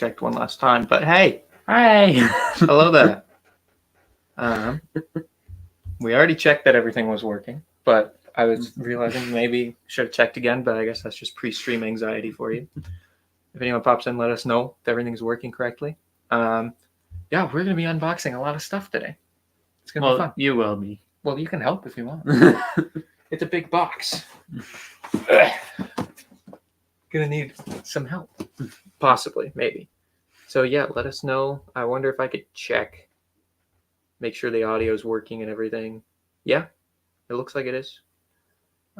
checked one last time. But hey, Hi. hello there. We already checked that everything was working, but I was realizing maybe should have checked again. But I guess that's just pre-stream anxiety for you. If anyone pops in, let us know if everything's working correctly. Yeah, we're gonna be unboxing a lot of stuff today. It's gonna be fun. You will be. Well, you can help if you want. It's a big box. Gonna need some help. Possibly, maybe. So yeah, let us know. I wonder if I could check. Make sure the audio is working and everything. Yeah, it looks like it is.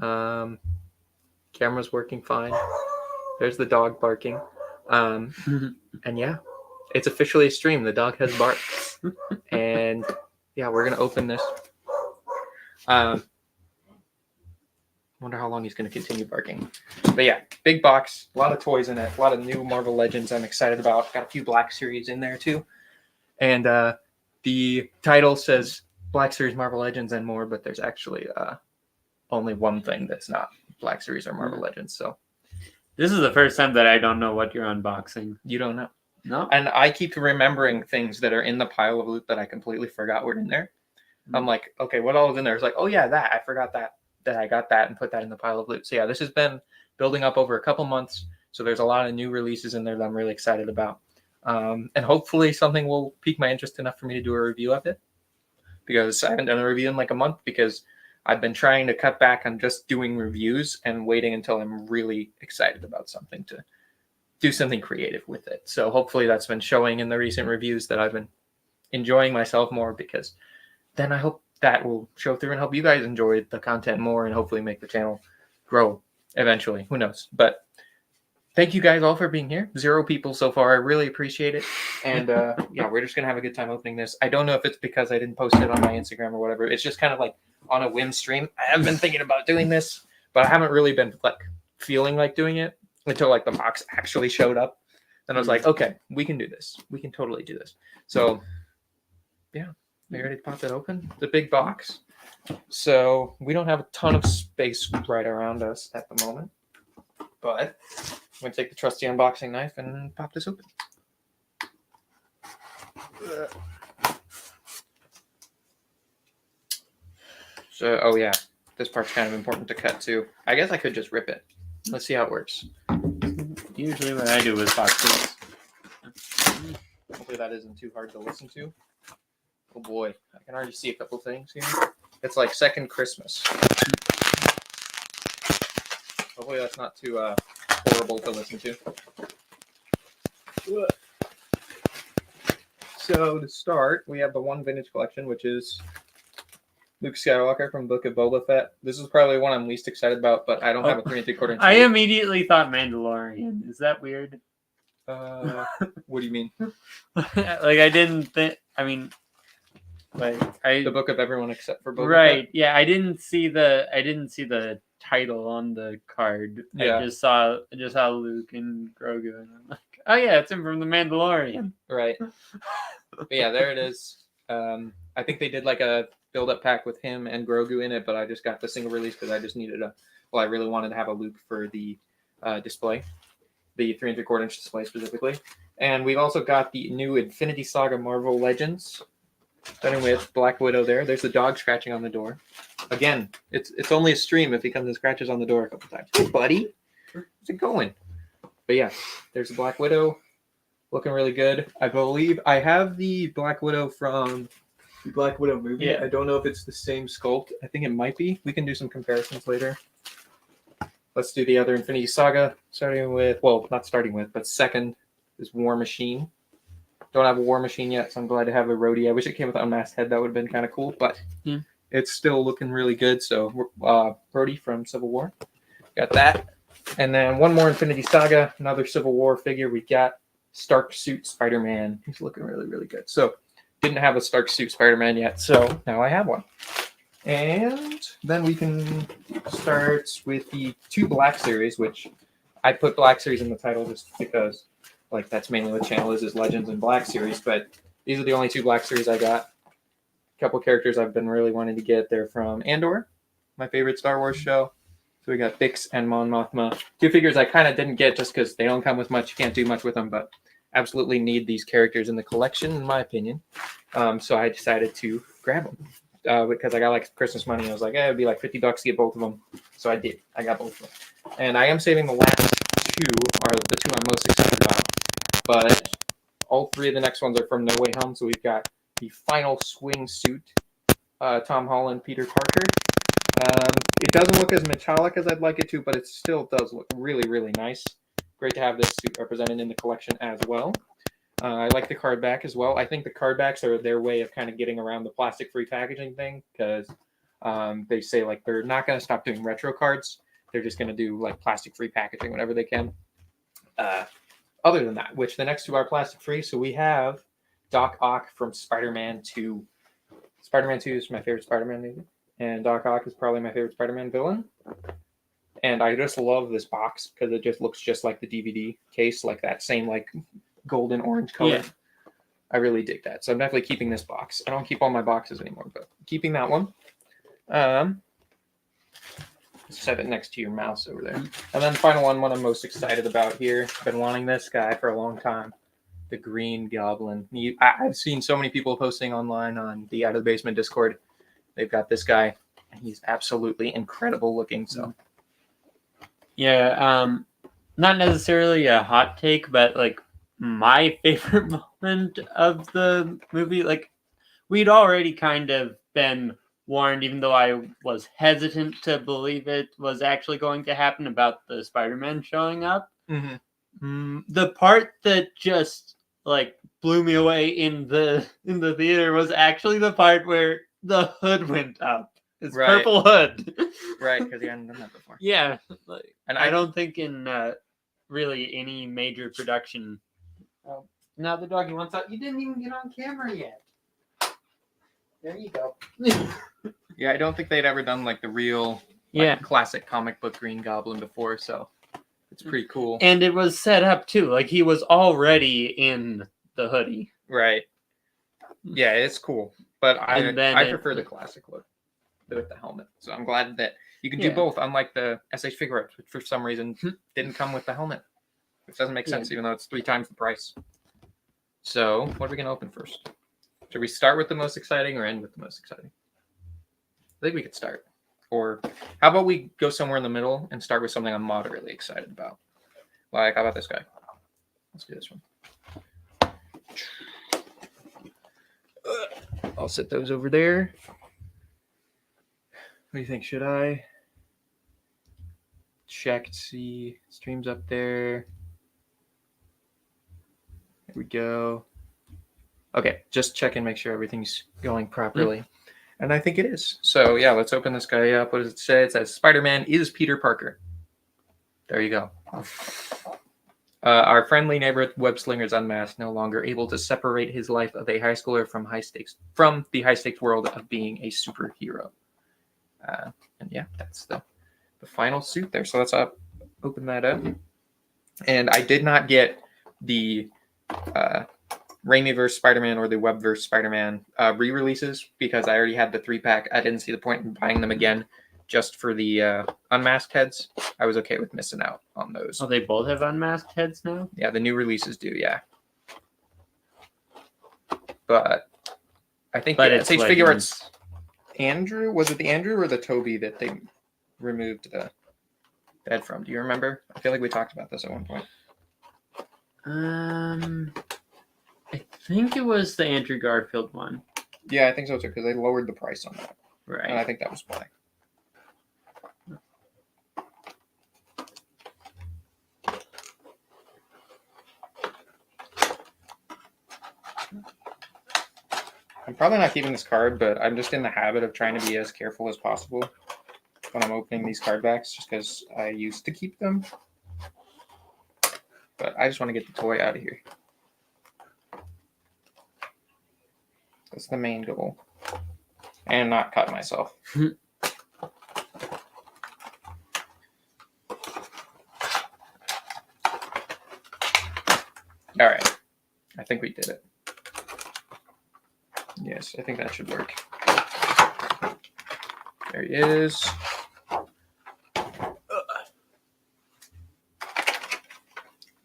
Camera's working fine. There's the dog barking. And yeah, it's officially a stream. The dog has barked. And yeah, we're gonna open this. Wonder how long he's going to continue barking. But yeah, big box, a lot of toys in it, a lot of new Marvel Legends I'm excited about. Got a few Black Series in there too. And the title says Black Series Marvel Legends and more, but there's actually only one thing that's not Black Series or Marvel Legends. So this is the first time that I don't know what you're unboxing. You don't know? No. And I keep remembering things that are in the pile of loot that I completely forgot were in there. I'm like, okay, what all is in there? It's like, oh yeah, that. I forgot that I got that and put that in the pile of loot. So yeah, this has been building up over a couple months. So there's a lot of new releases in there that I'm really excited about. And hopefully something will pique my interest enough for me to do a review of it. Because I haven't done a review in like a month because I've been trying to cut back on just doing reviews and waiting until I'm really excited about something to do something creative with it. So hopefully that's been showing in the recent reviews that I've been enjoying myself more, because then I hope that will show through and help you guys enjoy the content more and hopefully make the channel grow eventually. Who knows? But thank you guys all for being here. 0 people so far. I really appreciate it. And yeah, we're just going to have a good time opening this. I don't know if it's because I didn't post it on my Instagram or whatever. It's just kind of like on a whim stream. I have been thinking about doing this, but I haven't really been like feeling like doing it until like the box actually showed up. And I was like, okay, we can do this. We can totally do this. So yeah. Are you ready to pop it open? The big box. So we don't have a ton of space right around us at the moment, but I'm going to take the trusty unboxing knife and pop this open. So, oh yeah, this part's kind of important to cut too. I guess I could just rip it. Let's see how it works. Usually what I do with boxes. Hopefully that isn't too hard to listen to. Oh boy, I can already see a couple things here. It's like second Christmas. Hopefully that's not too horrible to listen to. So to start, we have the one vintage collection, which is Luke Skywalker from Book of Boba Fett. This is probably one I'm least excited about, but I don't have a 3 3/4 inch. I immediately thought Mandalorian. Is that weird? What do you mean? Like I didn't think. I mean. The book of everyone except for Boba right. Fett? Yeah, I didn't see the title on the card. Yeah. I just saw Luke and Grogu, and I'm like, oh yeah, it's him from the Mandalorian. Right. But yeah, there it is. I think they did like a build-up pack with him and Grogu in it, but I just got the single release because I just needed I really wanted to have a Luke for the display, the 3 3/4 inch display specifically. And we've also got the new Infinity Saga Marvel Legends. Starting with Black Widow there. There's the dog scratching on the door. Again, it's only a stream if he comes and scratches on the door a couple times. Hey, buddy. How's it going? But yeah, there's the Black Widow. Looking really good. I believe I have the Black Widow from the Black Widow movie. Yeah. I don't know if it's the same sculpt. I think it might be. We can do some comparisons later. Let's do the other Infinity Saga. Not starting with, but second is War Machine. Don't have a War Machine yet, so I'm glad to have a Rhodey. I wish it came with an unmasked head. That would have been kind of cool, but it's still looking really good. So, Rhodey from Civil War. Got that. And then one more Infinity Saga, another Civil War figure. We got Stark Suit Spider-Man. He's looking really, really good. So, didn't have a Stark Suit Spider-Man yet, so now I have one. And then we can start with the 2 Black Series, which I put Black Series in the title just because like that's mainly what the channel is Legends and Black Series, but these are the only 2 Black Series I got. A couple characters I've been really wanting to get. They're from Andor, my favorite Star Wars show. So we got Bix and Mon Mothma. 2 figures I kind of didn't get just because they don't come with much. You can't do much with them, but absolutely need these characters in the collection, in my opinion. So I decided to grab them because I got like Christmas money. I was like, it'd be like $50 to get both of them. So I did. I got both of them. And I am saving the last two are the two I'm most excited about. But all three of the next ones are from No Way Home. So we've got the final swing suit, Tom Holland, Peter Parker. It doesn't look as metallic as I'd like it to, but it still does look really, really nice. Great to have this suit represented in the collection as well. I like the card back as well. I think the card backs are their way of kind of getting around the plastic-free packaging thing because they say like they're not going to stop doing retro cards. They're just going to do like plastic-free packaging whenever they can. Other than that, which the next two are plastic-free. So we have Doc Ock from Spider-Man 2. Spider-Man 2 is my favorite Spider-Man movie, and Doc Ock is probably my favorite Spider-Man villain. And I just love this box because it just looks just like the DVD case, like that same like golden orange color. Yeah. I really dig that. So I'm definitely keeping this box. I don't keep all my boxes anymore, but keeping that one. Set it next to your mouse over there. And then the final one I'm most excited about here. I've been wanting this guy for a long time. The Green Goblin. I've seen so many people posting online on the Out of the Basement Discord. They've got this guy. And he's absolutely incredible looking. So yeah, not necessarily a hot take, but like my favorite moment of the movie, like we'd already kind of been warned, even though I was hesitant to believe it was actually going to happen, about the Spider-Man showing up. The part that just like blew me away in the theater was actually the part where the hood went up. It's Right. purple hood. Right, because he hadn't done that before. Yeah, like, And I don't think in really any major production. Oh, now the doggy wants out. You didn't even get on camera yet. There you go. Yeah, I don't think they'd ever done like the real classic comic book Green Goblin before, so it's pretty cool. And it was set up too. Like he was already in the hoodie. Right. Yeah, it's cool. But I prefer the classic look with the helmet. So I'm glad that you can do both, unlike the SH figure ups, which for some reason didn't come with the helmet. Which doesn't make sense, even though it's 3 times the price. So, what are we going to open first? Should we start with the most exciting or end with the most exciting? I think we could start. Or how about we go somewhere in the middle and start with something I'm moderately excited about? Like, how about this guy? Let's do this one. I'll set those over there. What do you think? Should I check to see streams up there? There we go. Okay, just check and make sure everything's going properly. And I think it is. So yeah, let's open this guy up. What does it say? It says Spider-Man is Peter Parker. There you go. Our friendly neighborhood web slinger is unmasked, no longer able to separate his life of a high schooler from the high stakes world of being a superhero. And yeah, that's the final suit there. So let's open that up. And I did not get the Raimiverse Spider-Man or the Webverse Spider-Man re-releases because I already had the 3-pack. I didn't see the point in buying them again just for the unmasked heads. I was okay with missing out on those. Oh, they both have unmasked heads now? Yeah, the new releases do, yeah. But I think it's SH Figure Arts Andrew, was it the Andrew or the Toby that they removed the head from? Do you remember? I feel like we talked about this at one point. I think it was the Andrew Garfield one. Yeah, I think so too, because they lowered the price on that. Right. And I think that was why. I'm probably not keeping this card, but I'm just in the habit of trying to be as careful as possible when I'm opening these card backs, just because I used to keep them. But I just want to get the toy out of here. That's the main goal. And not cut myself. All right. I think we did it. Yes, I think that should work. There he is. All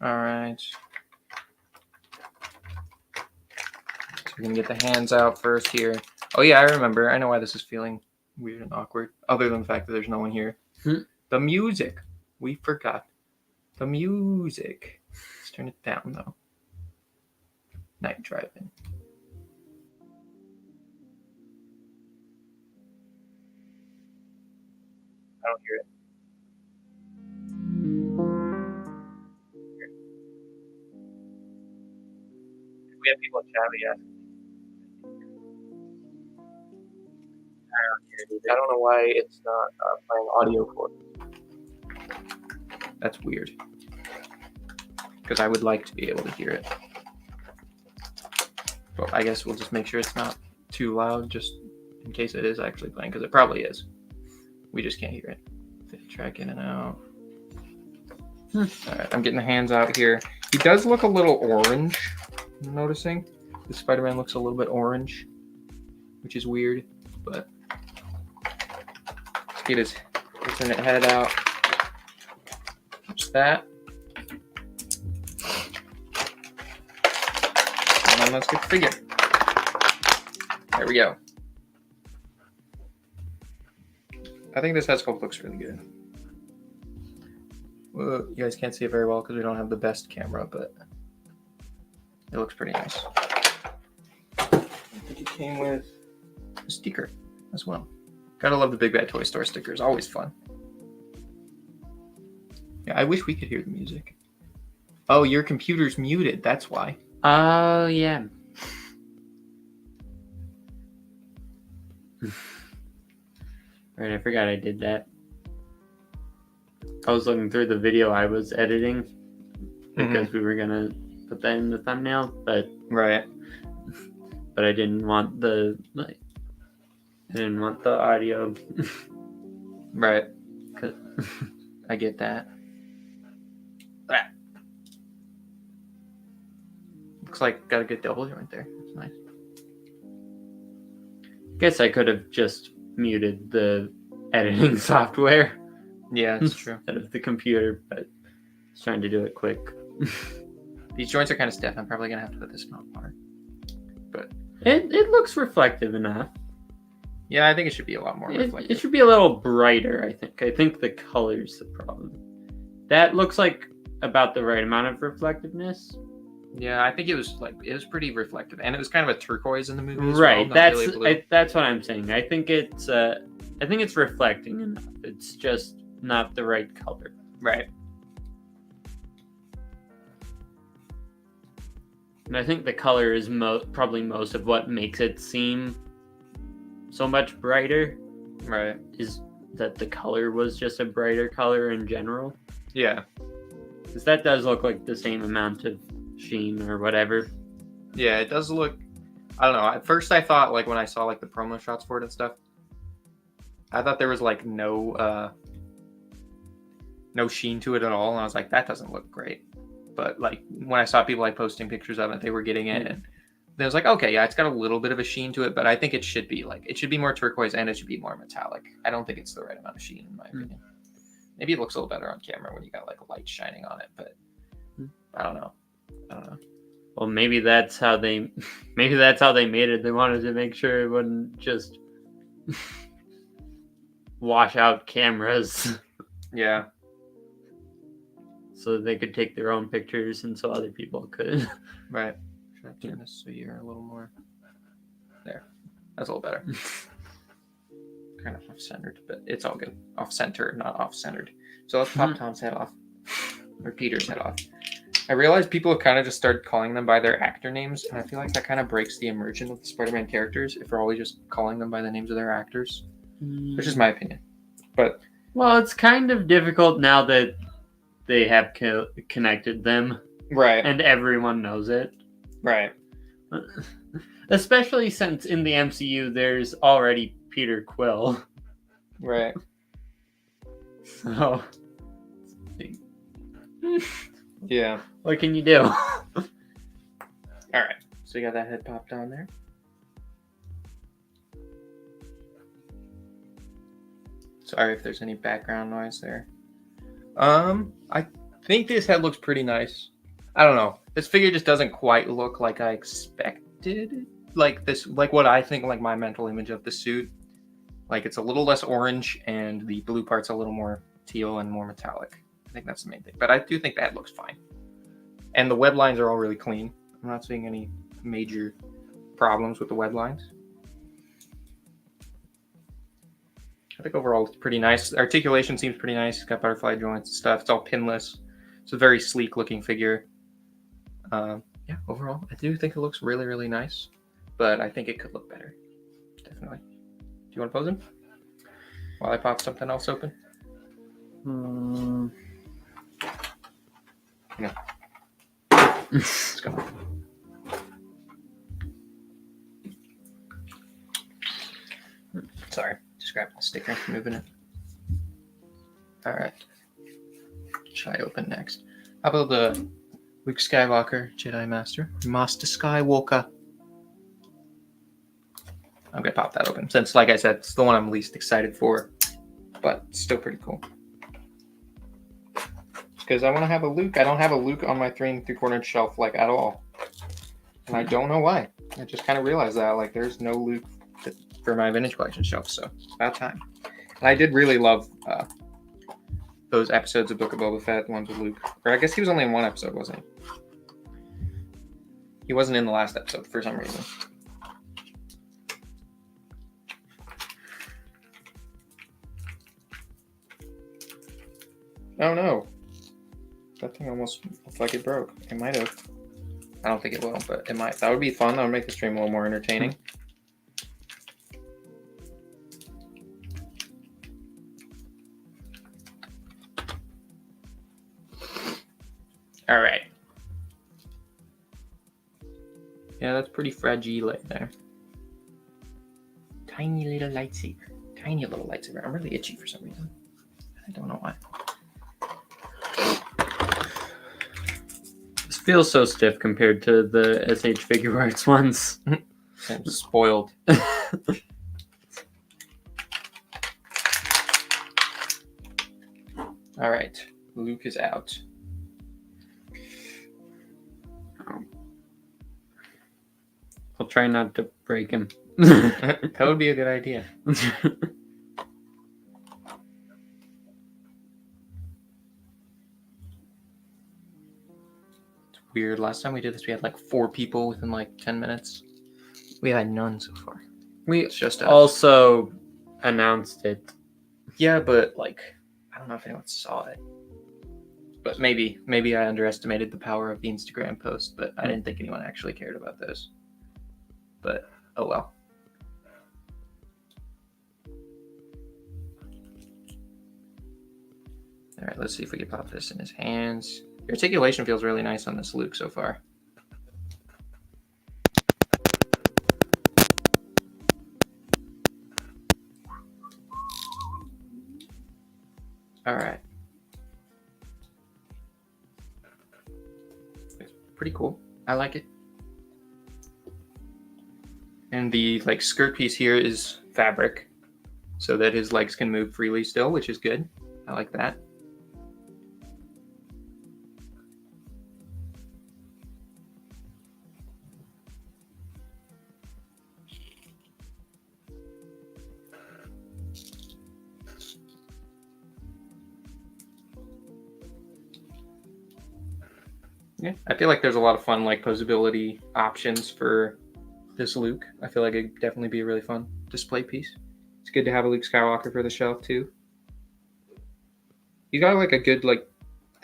right. We're gonna get the hands out first here. Oh yeah, I remember. I know why this is feeling weird and awkward. Other than the fact that there's no one here. The music. We forgot the music. Let's turn it down though. Night driving. I don't hear it. We have people in chat, yeah. I don't know why it's not playing audio for it. That's weird. Because I would like to be able to hear it. But I guess we'll just make sure it's not too loud, just in case it is actually playing, because it probably is. We just can't hear it. Fit track in and out. Alright, I'm getting the hands out here. He does look a little orange, I'm noticing. The Spider-Man looks a little bit orange, which is weird, but let's get his alternate head out. Just that. And then let's get the figure. There we go. I think this head sculpt looks really good. Well, you guys can't see it very well because we don't have the best camera, but it looks pretty nice. I think it came with a sticker as well. Gotta love the Big Bad Toy Store stickers, always fun. Yeah, I wish we could hear the music. Oh, your computer's muted, that's why. Oh, yeah. Right, I forgot I did that. I was looking through the video I was editing because we were gonna put that in the thumbnail, but right. But I didn't want the audio. Right. I get that. Looks like got a good double joint there. That's nice. Guess I could have just muted the editing software. Yeah, that's true. Instead of the computer, but I was trying to do it quick. These joints are kind of stiff. I'm probably gonna have to put this on apart. But it looks reflective enough. Yeah, I think it should be a lot more reflective. It should be a little brighter, I think. I think the color's the problem. That looks like about the right amount of reflectiveness. Yeah, I think it was pretty reflective, and it was kind of a turquoise in the movie as right, well, that's what I'm saying. I think it's reflecting enough. It's just not the right color. Right. And I think the color is probably most of what makes it seem so much brighter. Right. Is that the color was just a brighter color in general? Yeah. Because that does look like the same amount of sheen or whatever. Yeah, it does look. I don't know. At first, I thought when I saw the promo shots for it and stuff, I thought there was no sheen to it at all, and I was like, that doesn't look great. But when I saw people posting pictures of it, they were getting it, and then I was like, okay, yeah, it's got a little bit of a sheen to it, but I think it should be more turquoise and it should be more metallic. I don't think it's the right amount of sheen in my opinion. Maybe it looks a little better on camera when you got light shining on it, but I don't know. Well, maybe that's how they made it. They wanted to make sure it wouldn't just wash out cameras. Yeah. So that they could take their own pictures and so other people could. Right. Should I turn this so you're a little more there? That's a little better. Kind of off-centered, but it's all good. Off-center, not off-centered. So let's pop Tom's head off. Or Peter's head off. I realized people have kind of just started calling them by their actor names, and I feel like that kind of breaks the immersion of the Spider-Man characters if we're always just calling them by the names of their actors. Which is my opinion. But well, it's kind of difficult now that they have connected them. Right. And everyone knows it. Right. Especially since in the MCU there's already Peter Quill. Right. So yeah. What can you do? Alright. So you got that head popped on there. Sorry if there's any background noise there. I think this head looks pretty nice. I don't know. This figure just doesn't quite look like I expected it like this, like what I think, like my mental image of the suit. Like it's a little less orange, and the blue part's a little more teal and more metallic. I think that's the main thing. But I do think the head looks fine, and the web lines are all really clean. I'm not seeing any major problems with the web lines. I think overall it's pretty nice. Articulation seems pretty nice. It's got butterfly joints and stuff. It's all pinless. It's a very sleek looking figure. Yeah, overall, I do think it looks really, really nice, but I think it could look better. Definitely. Do you want to pose him while I pop something else open? No. Let's go. Sorry, just grabbing the sticker, moving it. All right. Should I open next? How about the Luke Skywalker, Jedi Master, Master Skywalker? I'm gonna pop that open since, like I said, it's the one I'm least excited for, but still pretty cool. Because I want to have a Luke. I don't have a Luke on my 3 3/4 inch shelf like at all, and I don't know why. I just kind of realized that like there's no Luke for my vintage collection shelf, so about time. And I did really love those episodes of Book of Boba Fett, the ones with Luke. Or I guess he was only in one episode, wasn't he? He wasn't in the last episode for some reason. Oh no. That thing almost looked like it broke. It might have. I don't think it will, but it might. That would be fun. That would make the stream a little more entertaining. All right. Yeah, that's pretty fragile right there. Tiny little lightsaber. Tiny little lightsaber. I'm really itchy for some reason. I don't know why. This feels so stiff compared to the SH Figure Arts ones. I'm spoiled. All right. Luke is out. I'll try not to break him. That would be a good idea. It's weird. Last time we did this, we had like 4 people within like 10 minutes. We had none so far. We just also announced it. Yeah, but like, I don't know if anyone saw it. But maybe I underestimated the power of the Instagram post, but I didn't think anyone actually cared about those. But, oh well. All right, let's see if we can pop this in his hands. The articulation feels really nice on this Luke so far. All right. It's pretty cool. I like it. And the like skirt piece here is fabric, so that his legs can move freely still, which is good. I like that. Yeah, I feel like there's a lot of fun like posability options for this Luke. I feel like it'd definitely be a really fun display piece. It's good to have a Luke Skywalker for the shelf too. You got like a good like,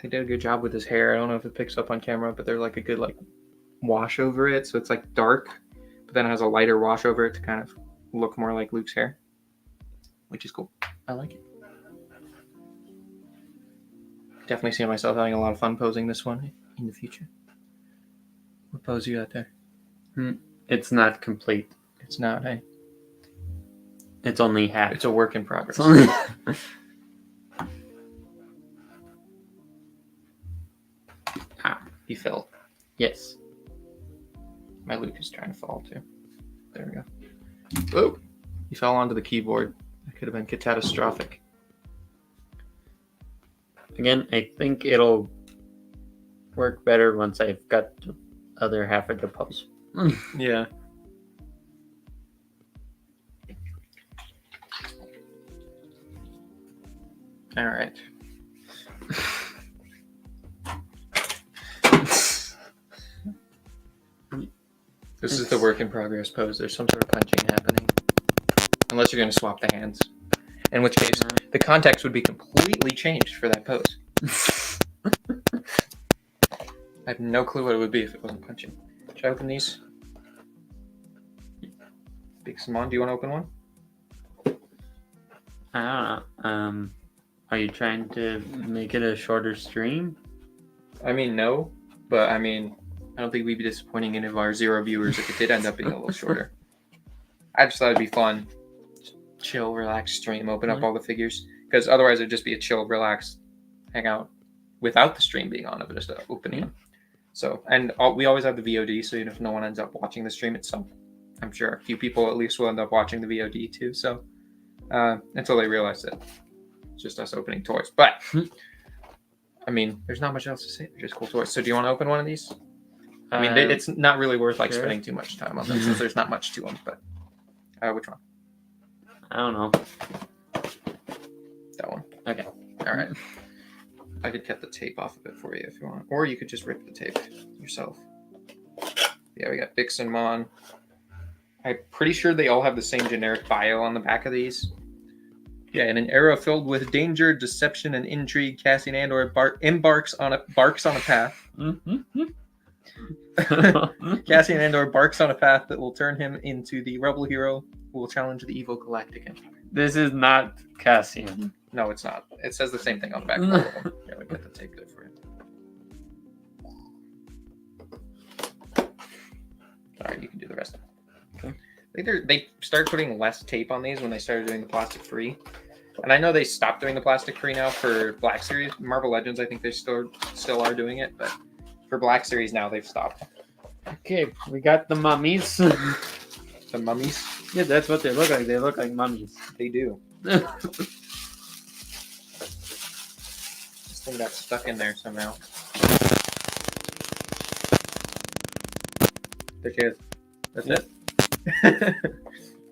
they did a good job with his hair. I don't know if it picks up on camera, but there's like a good like wash over it, so it's like dark, but then it has a lighter wash over it to kind of look more like Luke's hair, which is cool. I like it. Definitely see myself having a lot of fun posing this one in the future. What pose you got there? It's not complete. It's not, hey. It's only half. It's a work in progress. He fell. Yes. My Luke is trying to fall too. There we go. Oh! He fell onto the keyboard. That could have been catastrophic. Again, I think it'll work better once I've got the other half of the pose. Yeah. All right. This is the work in progress pose. There's some sort of punching happening. Unless you're going to swap the hands. In which case, the context would be completely changed for that pose. I have no clue what it would be if it wasn't punching. Should I open these? Big Simon, do you want to open one? I don't know. Are you trying to make it a shorter stream? I mean, no. But I mean, I don't think we'd be disappointing any of our 0 viewers if it did end up being a little shorter. I just thought it'd be fun. Chill, relax stream, open up all the figures. Because otherwise it'd just be a chill, relax, hang out without the stream being on, but just opening them. So, and we always have the VOD, so even if no one ends up watching the stream itself, I'm sure a few people at least will end up watching the VOD too. So, until they realize that it's just us opening toys. But, I mean, there's not much else to say. They're just cool toys. So, do you want to open one of these? I mean, it's not really worth like spending too much time on them since there's not much to them. But, which one? I don't know. That one. Okay. All right. I could cut the tape off of it for you if you want. Or you could just rip the tape yourself. Yeah, we got Bix and Mon. I'm pretty sure they all have the same generic bio on the back of these. Yeah, in an era filled with danger, deception, and intrigue, Cassian Andor barks on a path. Cassian Andor barks on a path that will turn him into the rebel hero who will challenge the evil Galactic Empire. This is not Cassian. No, it's not. It says the same thing on the back of all of them. Yeah, we got the tape there for you. All right, you can do the rest. Okay. I think they started putting less tape on these when they started doing the plastic-free. And I know they stopped doing the plastic-free now for Black Series. Marvel Legends, I think they still are doing it, but for Black Series now, they've stopped. Okay, we got the mummies. The mummies? Yeah, that's what they look like. They look like mummies. They do. This thing got stuck in there somehow. There she is. That's it.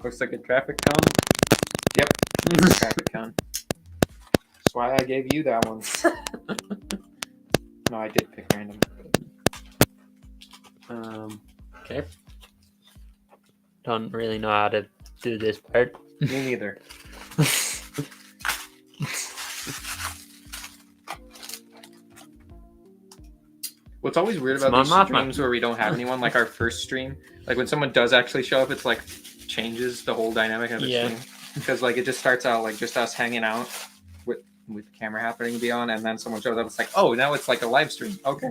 Looks like a traffic cone. Yep. Traffic cone. That's why I gave you that one. No, I did pick random. Okay. Don't really know how to do this part. Me neither. What's always weird about these streams where we don't have anyone, like our first stream, like when someone does actually show up, it's like changes the whole dynamic of the stream. Because like it just starts out like just us hanging out with the camera happening to be on, and then someone shows up, it's like, oh, now it's like a live stream. Okay.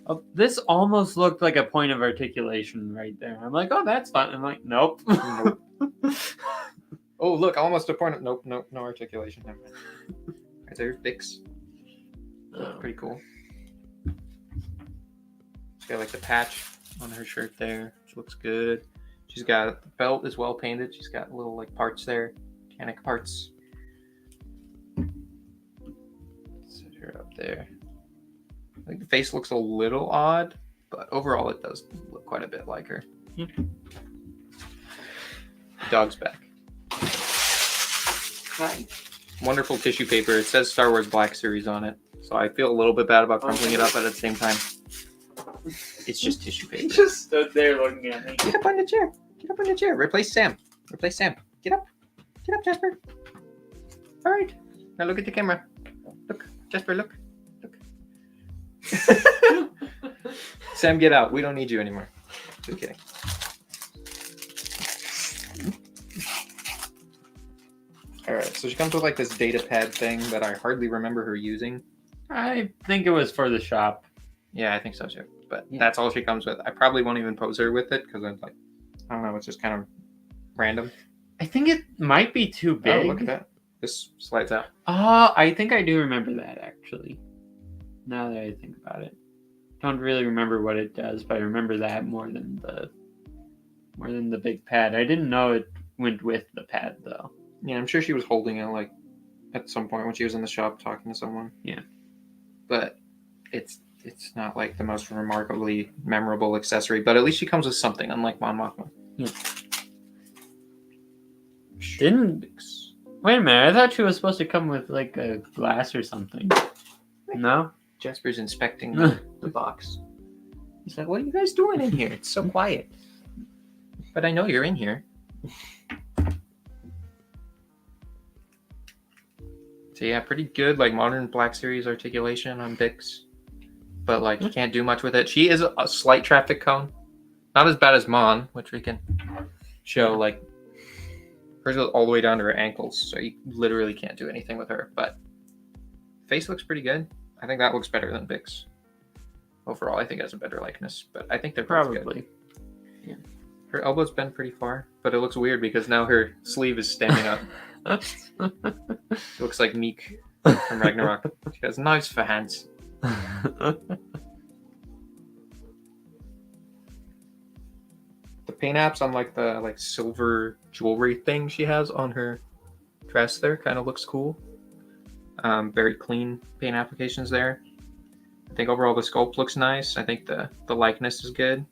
Oh, this almost looked like a point of articulation right there. I'm like, oh, that's fun. I'm like, nope. Nope. Oh, look, almost a point of nope, no articulation. Right there's Bix. Pretty cool. She's got like the patch on her shirt there, which looks good. She's got the belt is well painted. She's got little like parts there, mechanic parts. Set her up there. I think the face looks a little odd, but overall it does look quite a bit like her. The dog's back. Hi. Wonderful tissue paper. It says Star Wars Black Series on it, so I feel a little bit bad about crumpling it up, but at the same time, it's just tissue paper. He just stood there looking at me. Get up on the chair. Get up on the chair. Replace Sam. Replace Sam. Get up. Get up, Jasper. All right. Now look at the camera. Look, Jasper, look. Look. Sam, get out. We don't need you anymore. Just kidding. All right. So she comes with like this data pad thing that I hardly remember her using. I think it was for the shop. Yeah, I think so too. But that's all she comes with. I probably won't even pose her with it because I'm like, I don't know. It's just kind of random. I think it might be too big. Oh, look at that. This slides out. Oh, I think I do remember that actually. Now that I think about it, don't really remember what it does, but I remember that more than the big pad. I didn't know it went with the pad though. Yeah, I'm sure she was holding it like at some point when she was in the shop talking to someone. Yeah, but it's not like the most remarkably memorable accessory. But at least she comes with something, unlike Mon Mothma. Yeah. Wait a minute, I thought she was supposed to come with like a glass or something. No? Jasper's inspecting the box. He's like, what are you guys doing in here? It's so quiet. But I know you're in here. So yeah, pretty good, like modern Black Series articulation on Bix. But like you can't do much with it. She is a slight traffic cone. Not as bad as Mon, which we can show. Like hers goes all the way down to her ankles, so you literally can't do anything with her. But face looks pretty good. I think that looks better than Bix. Overall, I think it has a better likeness, but I think they're both Probably. good. Yeah. Her elbow's been pretty far, but it looks weird because now her sleeve is standing up. It looks like Meek from Ragnarok. She has knives for hands. The paint apps on like the silver jewelry thing she has on her dress there kind of looks cool. Very clean paint applications there. I think overall the sculpt looks nice. I think the likeness is good.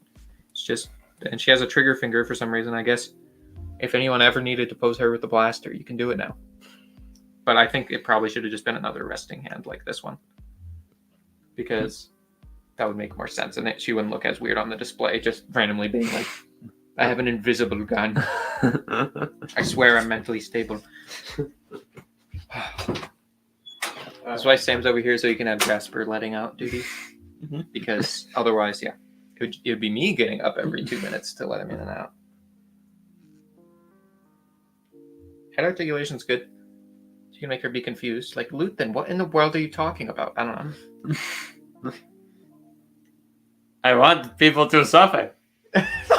It's just, and she has a trigger finger for some reason. I guess if anyone ever needed to pose her with the blaster, you can do it now. But I think it probably should have just been another resting hand like this one, because that would make more sense, and she wouldn't look as weird on the display, just randomly being like, I have an invisible gun. I swear I'm mentally stable. That's why Sam's over here, so he can have Jasper letting out duty. Because otherwise, yeah, it would be me getting up every 2 minutes to let him in and out. Head articulation's good. You can make her be confused. Like, Luthen, what in the world are you talking about? I don't know. I want people to suffer. It's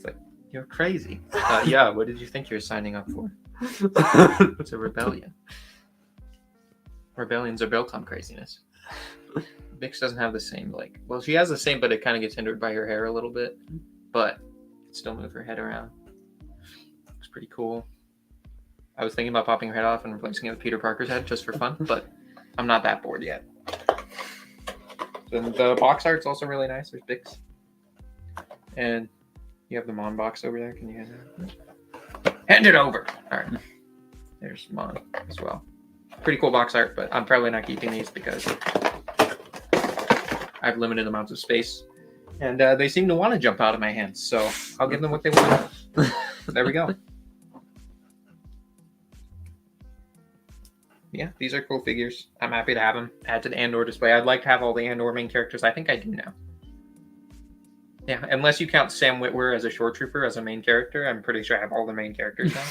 like, you're crazy. Yeah, what did you think you were signing up for? It's a rebellion. Rebellions are built on craziness. Vix doesn't have the same, like, well, she has the same, but it kind of gets hindered by her hair a little bit. But can still move her head around. Looks pretty cool. I was thinking about popping her head off and replacing it with Peter Parker's head just for fun, but I'm not that bored yet. Then the box art's also really nice. There's Bix. And you have the Mon box over there. Can you hand it? Hand it over! Alright. There's Mon as well. Pretty cool box art, but I'm probably not keeping these because I have limited amounts of space. And they seem to want to jump out of my hands, so I'll give them what they want. There we go. Yeah, these are cool figures. I'm happy to have them. Add to the Andor display. I'd like to have all the Andor main characters. I think I do now. Yeah, unless you count Sam Witwer as a short trooper as a main character, I'm pretty sure I have all the main characters now.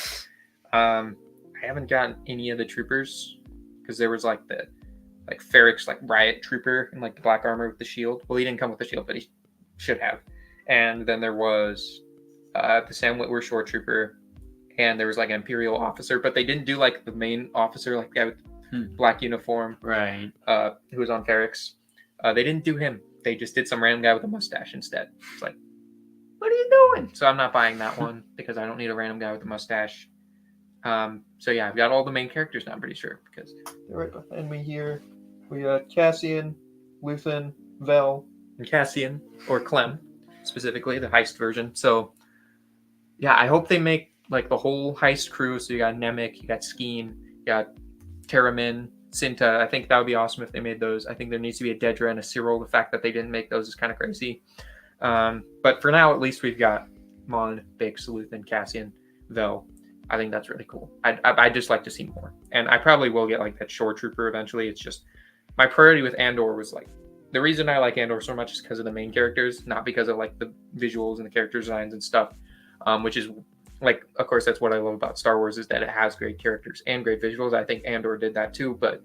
I haven't gotten any of the troopers because there was like Ferrick's like riot trooper in like the black armor with the shield. Well, he didn't come with the shield, but he should have. And then there was the Sam Witwer short trooper. And there was like an Imperial officer, but they didn't do like the main officer, like the guy with black uniform, Right? Who was on Ferrick's. They didn't do him. They just did some random guy with a mustache instead. It's like, what are you doing? So I'm not buying that one because I don't need a random guy with a mustache. So yeah, I've got all the main characters now, I'm pretty sure, because they're right behind me here. We got Cassian, Luthen, Vel, and Cassian, or Clem, specifically, the heist version. So yeah, I hope they make like the whole heist crew. So you got Nemec, you got Skeen, you got Terramin, Cinta. I think that would be awesome if they made those. I think there needs to be a Dedra and a Cyril. The fact that they didn't make those is kind of crazy. But for now, at least we've got Mon, Bix, Luthen, Cassian, Vel. I think that's really cool. I'd just like to see more. And I probably will get like that Shore Trooper eventually. It's just my priority with Andor was like, the reason I like Andor so much is because of the main characters, not because of like the visuals and the character designs and stuff, which is like, of course, that's what I love about Star Wars is that it has great characters and great visuals. I think Andor did that too, but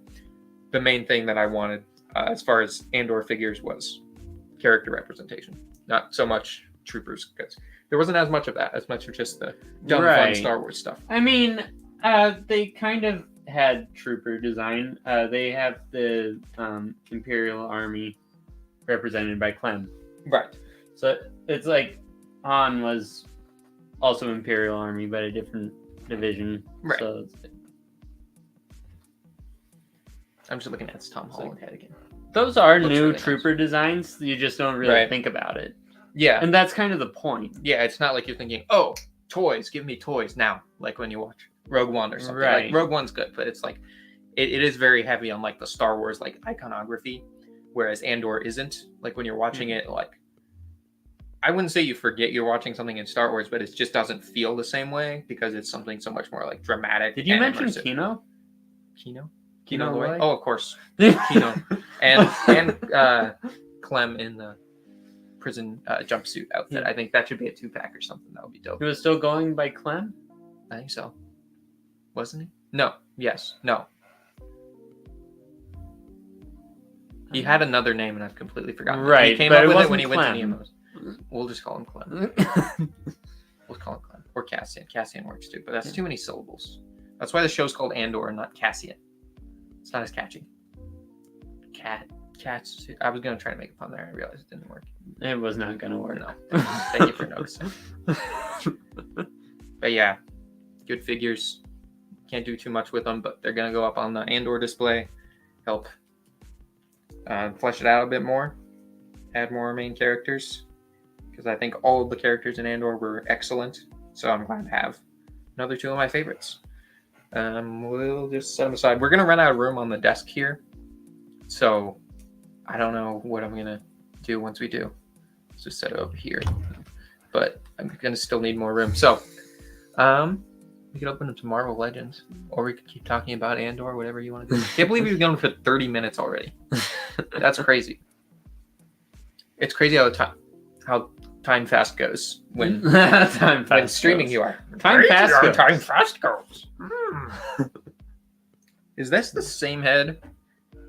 the main thing that I wanted as far as Andor figures was character representation, not so much troopers, because there wasn't as much of that, as much of just the dumb fun Star Wars stuff. I mean, they kind of had trooper design. They have the Imperial Army represented by Clem. Right. So it's like Han was also Imperial Army, but a different division. Right. So I'm just looking at its Tom Holland head again. Those are Looks new really trooper designs. You just don't really think about it. Yeah. And that's kind of the point. Yeah, it's not like you're thinking, oh, toys, give me toys now, like when you watch Rogue One or something. Right. Like Rogue One's good, but it's like it is very heavy on like the Star Wars like iconography, whereas Andor isn't. Like when you're watching it, like I wouldn't say you forget you're watching something in Star Wars, but it just doesn't feel the same way because it's something so much more like dramatic. Did you and mention immersive. Kino? Kino Loy? Loy? Oh, of course. Kino. And Clem in the prison jumpsuit outfit. Yeah. I think that should be a 2-pack or something. That would be dope. He was still going by Clem? I think so. Wasn't he? No. Yes. No. He had another name and I've completely forgotten. Right, He came but up it with it when he wasn't went to Clem. Nemo's. We'll just call him Clem. We'll call him Clem. Or Cassian. Cassian works too, but that's too many syllables. That's why the show's called Andor and not Cassian. It's not as catchy. Cats. I was going to try to make a pun there. I realized it didn't work. It was not going to work. No. Thank you for noticing. But yeah, good figures. Can't do too much with them, but they're going to go up on the Andor display. Help flesh it out a bit more. Add more main characters. Because I think all of the characters in Andor were excellent. So I'm glad to have another 2 of my favorites. We'll just set them aside. We're going to run out of room on the desk here. So I don't know what I'm going to do once we do. Let's just set it over here. But I'm going to still need more room. So we could open them to Marvel Legends. Or we could keep talking about Andor, whatever you want to do. Can't believe we've gone for 30 minutes already. That's crazy. It's crazy how time fast goes when when streaming goes. you are. Time fast goes. Time fast goes. Is this the same head?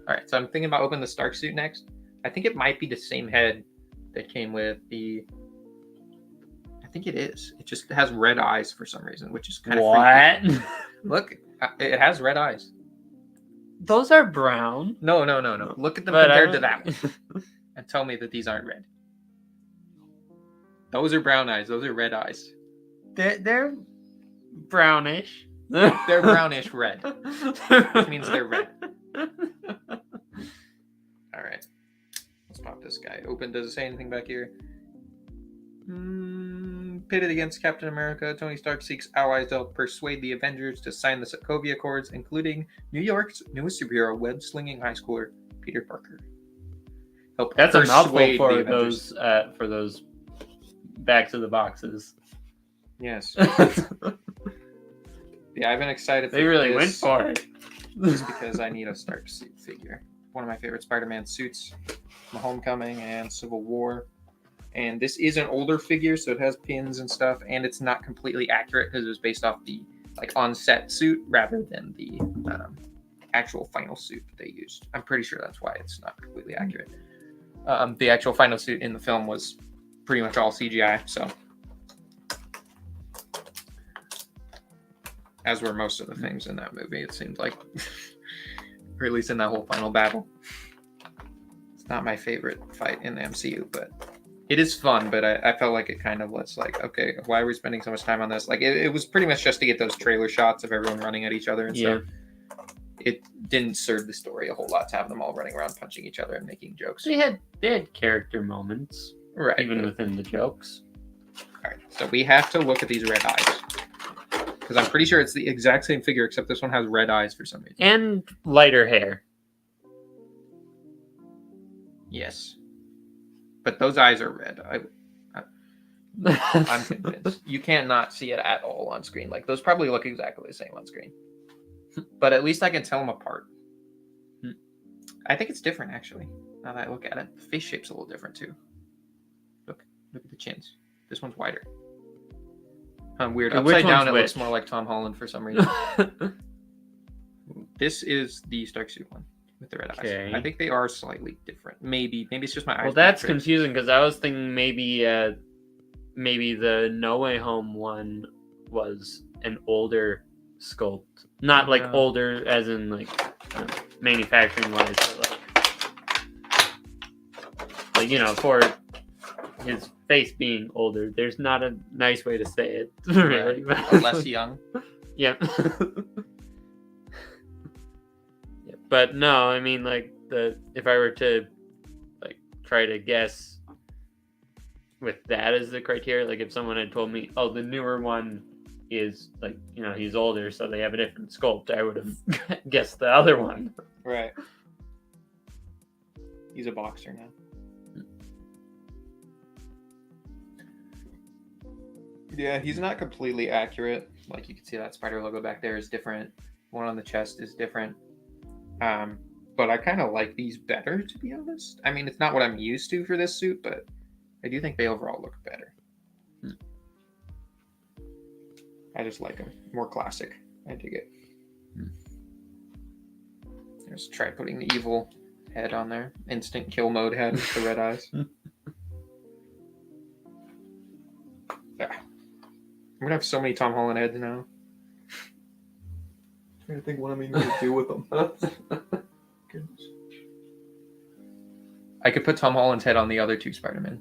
All right, so I'm thinking about opening the Stark suit next. I think it might be the same head that came with the. I think it is. It just has red eyes for some reason, which is kind of freaky. What? Look, it has red eyes. Those are brown. No. Look at them But compared to that one, and tell me that these aren't red. Those are brown eyes. Those are red eyes. They're brownish. They're brownish red, which means they're red. All right. Let's pop this guy open. Does it say anything back here? Pitted against Captain America, Tony Stark seeks allies to help persuade the Avengers to sign the Sokovia Accords, including New York's newest superhero, web-slinging high schooler Peter Parker. Help That's a mouthful persuade for the Avengers. those backs of the boxes. Yes. Yeah, I've been excited for They really went this for it. just because I need a Stark suit figure. One of my favorite Spider-Man suits from Homecoming and Civil War. And this is an older figure, so it has pins and stuff, and it's not completely accurate because it was based off the like on-set suit rather than the actual final suit that they used. I'm pretty sure that's why it's not completely accurate. The actual final suit in the film was pretty much all CGI, so as were most of the things in that movie, it seemed like, or at least in that whole final battle. It's not my favorite fight in the MCU, but it is fun, but I felt like it kind of was like, okay, why are we spending so much time on this? Like, it was pretty much just to get those trailer shots of everyone running at each other and stuff. It didn't serve the story a whole lot to have them all running around punching each other and making jokes. They had character moments, Right. even within the jokes. All right, so we have to look at these red eyes. Because I'm pretty sure it's the exact same figure, except this one has red eyes for some reason. And lighter hair. Yes. But those eyes are red. I'm convinced. You can't not see it at all on screen. Like, those probably look exactly the same on screen. But at least I can tell them apart. I think it's different, actually, now that I look at it. The face shape's a little different, too. Look at the chins. This one's wider. Weird. And which Upside down, one's it looks which? more like Tom Holland for some reason. This is the Stark Suit one with the red Okay. eyes. I think they are slightly different. Maybe it's just my eyes. Well, that's confusing because I was thinking maybe the No Way Home one was an older sculpt, not like older as in like manufacturing wise, but like you know, for his face being older. There's not a nice way to say it, really. Less young. Yeah. Yeah. But no, I mean, like if I were to like try to guess with that as the criteria, like if someone had told me, oh, the newer one is like, he's older, so they have a different sculpt. I would have guessed the other one. Right. He's a boxer now. Yeah, he's not completely accurate. Like, you can see that spider logo back there is different. One on the chest is different. But I kind of like these better, to be honest. I mean, it's not what I'm used to for this suit, but I do think they overall look better. I just like them. More classic. I dig it. Just try putting the evil head on there. Instant kill mode head with the red eyes. Yeah. I'm gonna have so many Tom Holland heads now. I'm trying to think what I'm even gonna do with them. Goodness. I could put Tom Holland's head on the other two Spider-Man.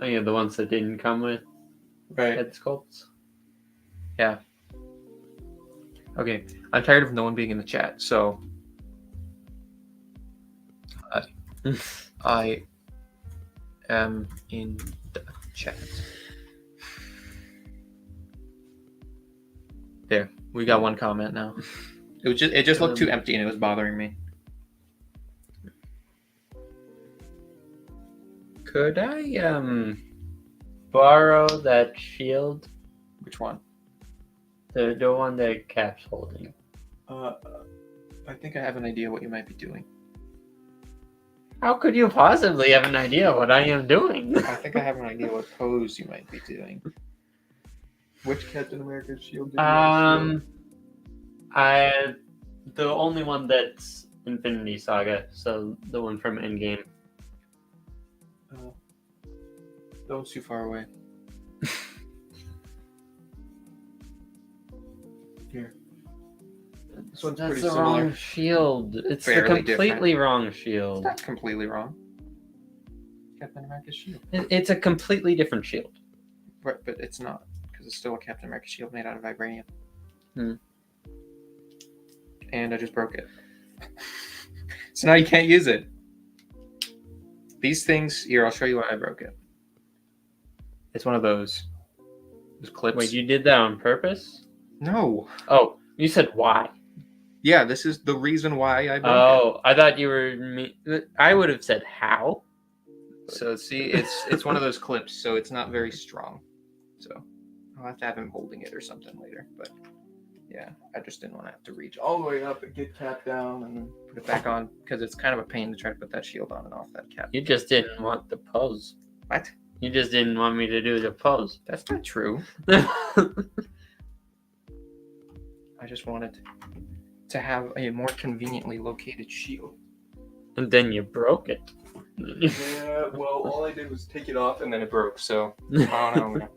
Oh yeah, the ones that didn't come with head sculpts. Yeah. Okay, I'm tired of no one being in the chat, so I am in the chat. There, we got one comment now. It just looked too empty and it was bothering me. Could I borrow that shield? Which one? The one that Cap's holding. I think I have an idea what you might be doing. How could you possibly have an idea what I am doing? I think I have an idea what pose you might be doing. Which Captain America shield did you the only one that's Infinity Saga, so the one from Endgame. That one's too far away. Here. This one's That's pretty the similar. wrong shield. It's the Fairly completely wrong shield. That's completely wrong. Captain America's shield. It's a completely different shield. Right, but it's not, because it's still a Captain America shield made out of vibranium. And I just broke it. So now you can't use it. These things, here, I'll show you why I broke it. It's one of those clips. Wait, you did that on purpose? No. Oh, you said why? Yeah, this is the reason why I broke it. Oh, I thought you were... I would have said how. So see, it's one of those clips, so it's not very strong. So I'll have to have him holding it or something later. But yeah, I just didn't want to have to reach all the way up and get Cap down and then put it back on, because it's kind of a pain to try to put that shield on and off that Cap. You just didn't want the pose. What? You just didn't want me to do the pose. That's not true. I just wanted to have a more conveniently located shield. And then you broke it. Yeah, well, all I did was take it off and then it broke, so I don't know.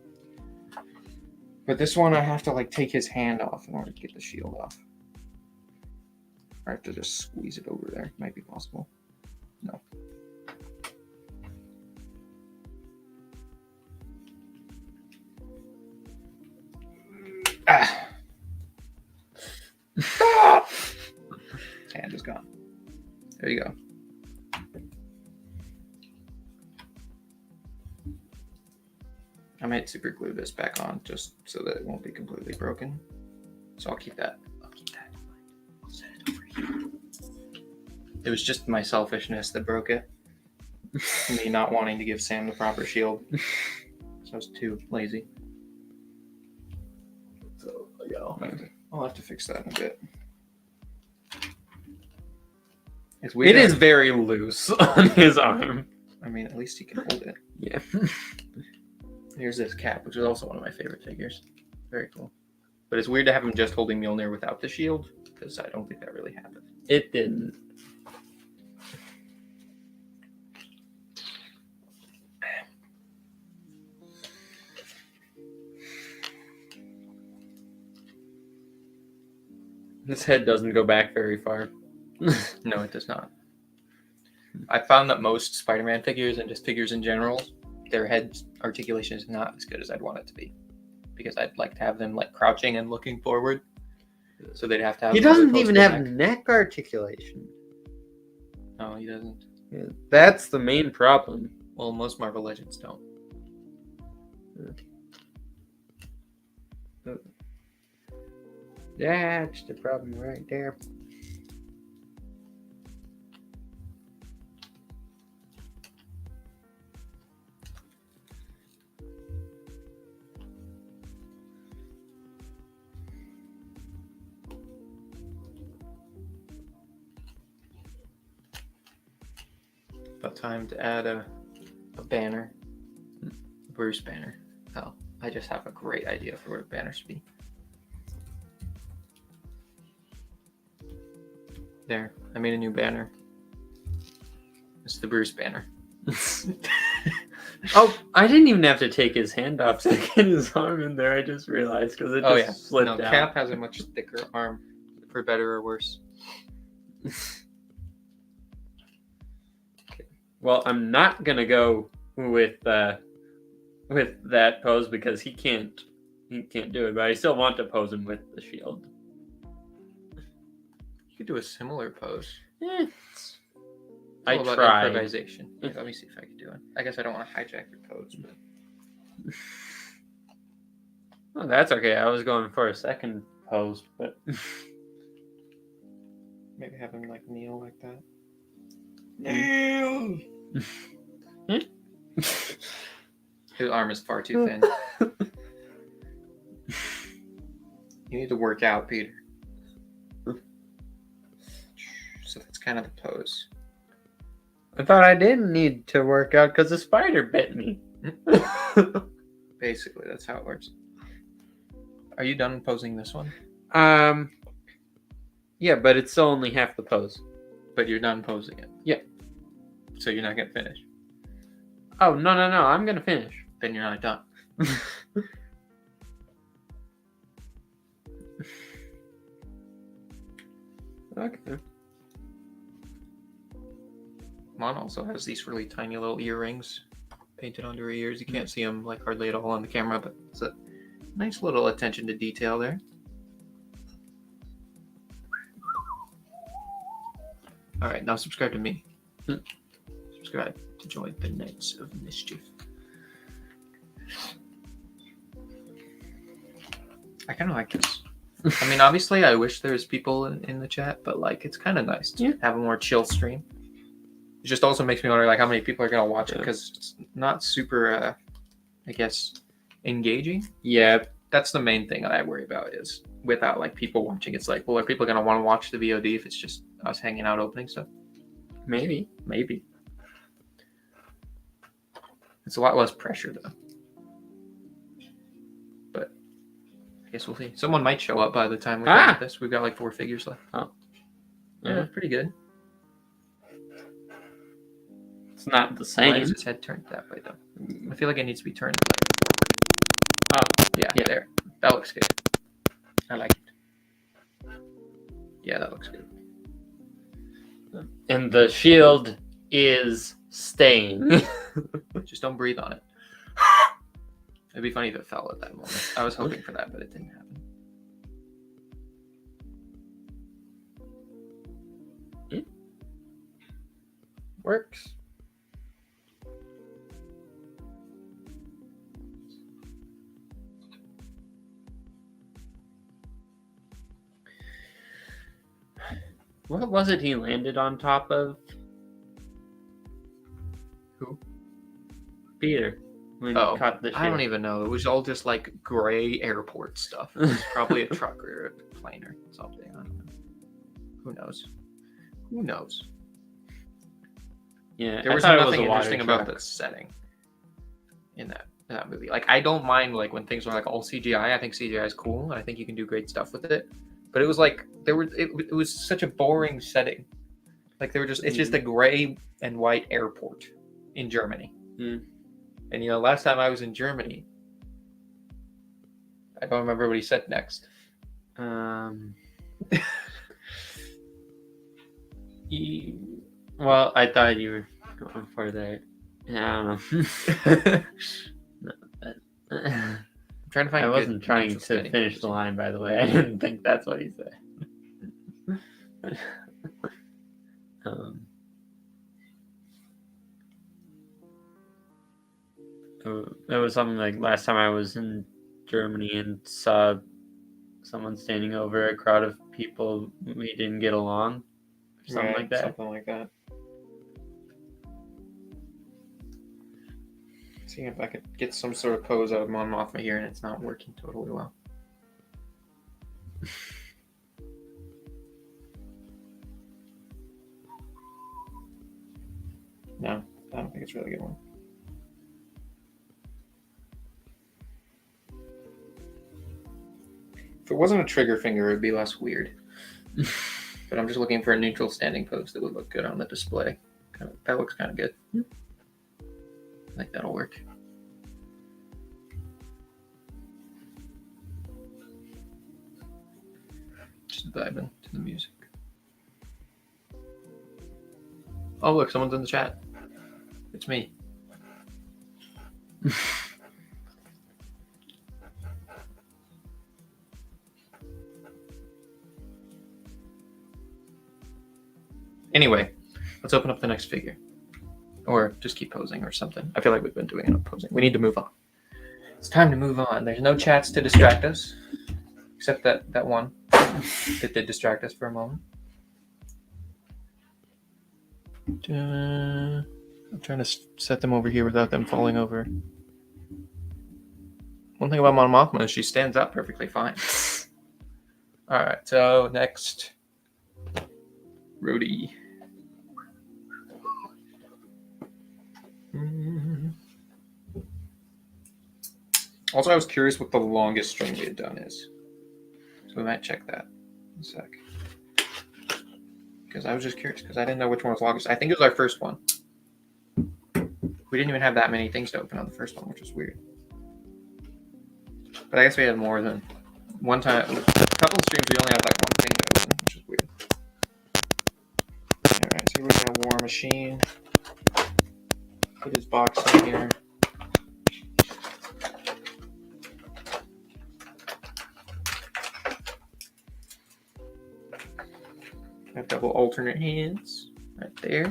But this one I have to take his hand off in order to get the shield off. Or I have to just squeeze it over there. Might be possible. No. Ah. Hand is gone. There you go. I might super glue this back on just so that it won't be completely broken. So I'll keep that. I'll set it over here. It was just my selfishness that broke it. Me not wanting to give Sam the proper shield. So I was too lazy. So yeah, I'll have to fix that in a bit. It's weird. It is very loose on his arm. I mean, at least he can hold it. Yeah. Here's this Cap, which is also one of my favorite figures. Very cool. But it's weird to have him just holding Mjolnir without the shield, because I don't think that really happened. It didn't. This head doesn't go back very far. No, it does not. I found that most Spider-Man figures and just figures in general, their head articulation is not as good as I'd want it to be, because I'd like to have them crouching and looking forward, so they'd have to have. He doesn't even have neck articulation. No, he doesn't. Yeah, that's the main problem. Well, most Marvel Legends don't. That's the problem right there. About time to add a banner. Bruce banner. Oh, I just have a great idea for what a banner should be. There, I made a new banner. It's the Bruce banner. Oh, I didn't even have to take his hand off to get his arm in there. I just realized because it just slipped out. Cap has a much thicker arm, for better or worse. Well, I'm not gonna go with that pose because he can't do it. But I still want to pose him with the shield. You could do a similar pose. I about tried. Improvisation. Yeah, let me see if I can do it. I guess I don't want to hijack your pose, but Oh, that's okay. I was going for a second pose, but maybe have him like kneel like that. Kneel. His arm is far too thin. You need to work out, Peter. So that's kind of the pose. I thought I didn't need to work out because the spider bit me. Basically, that's how it works. Are you done posing this one? Yeah, but it's still only half the pose. But you're done posing it. Yeah. So you're not gonna finish. Oh no! I'm gonna finish. Then you're not done. Okay. Mon also has these really tiny little earrings painted onto her ears. You can't see them like hardly at all on the camera, but it's a nice little attention to detail there. All right, now subscribe to me. Subscribe to join the Knights of Mischief. I kind of like this. I mean, obviously, I wish there was people in the chat, but like, it's kind of nice to have a more chill stream. It just also makes me wonder, like, how many people are gonna watch it because it's not super, I guess, engaging. Yeah, that's the main thing that I worry about is without like people watching. It's like, well, are people gonna want to watch the VOD if it's just us hanging out opening stuff? Maybe. It's a lot less pressure though. But I guess we'll see. Someone might show up by the time we're done with this. We've got like 4 figures left. Oh. Yeah, pretty good. It's not the same. Why is his head turned that way though? I feel like it needs to be turned. Yeah, there. That looks good. I like it. Yeah, that looks good. And the shield is staying. Just don't breathe on it. It'd be funny if it fell at that moment. I was hoping for that, but it didn't happen. Works. What was it he landed on top of? Who? Peter. When he caught the ship. I don't even know. It was all just like gray airport stuff. It was probably a truck or a plane or something. I don't know. Who knows? Who knows? Yeah, there was nothing interesting about the setting in that movie. Like, I don't mind like when things are like all CGI. I think CGI is cool, and I think you can do great stuff with it. But it was like it was such a boring setting. Like it's just a gray and white airport in Germany. And last time I was in Germany, I don't remember what he said next. Well, I thought you were going for that. Yeah, I don't know. I'm trying to find. I wasn't trying to finish the line, by the way. I didn't think that's what he said. It was something like last time I was in Germany and saw someone standing over a crowd of people we didn't get along, or something like that. Something like that. Seeing if I could get some sort of pose out of Mon Mothma here, and it's not working totally well. No, I don't think it's really a good one. If it wasn't a trigger finger, it would be less weird. But I'm just looking for a neutral standing pose that would look good on the display. That looks kind of good. I think that'll work. Just vibing to the music. Oh, look, someone's in the chat. It's me. Anyway, let's open up the next figure. Or just keep posing or something. I feel like we've been doing enough posing. We need to move on. It's time to move on. There's no chats to distract us. Except that one that did distract us for a moment. I'm trying to set them over here without them falling over. One thing about Mon Mothma is she stands up perfectly fine. Alright, so next. Rhodey. Also, I was curious what the longest string we had done is. So we might check that in a sec. Because I was just curious, because I didn't know which one was longest. I think it was our first one. We didn't even have that many things to open on the first one, which was weird. But I guess we had more than one time. A couple of streams, we only had like one thing to open, which was weird. Alright, so we're going to War Machine. Put his box in here. Have double alternate hands right there.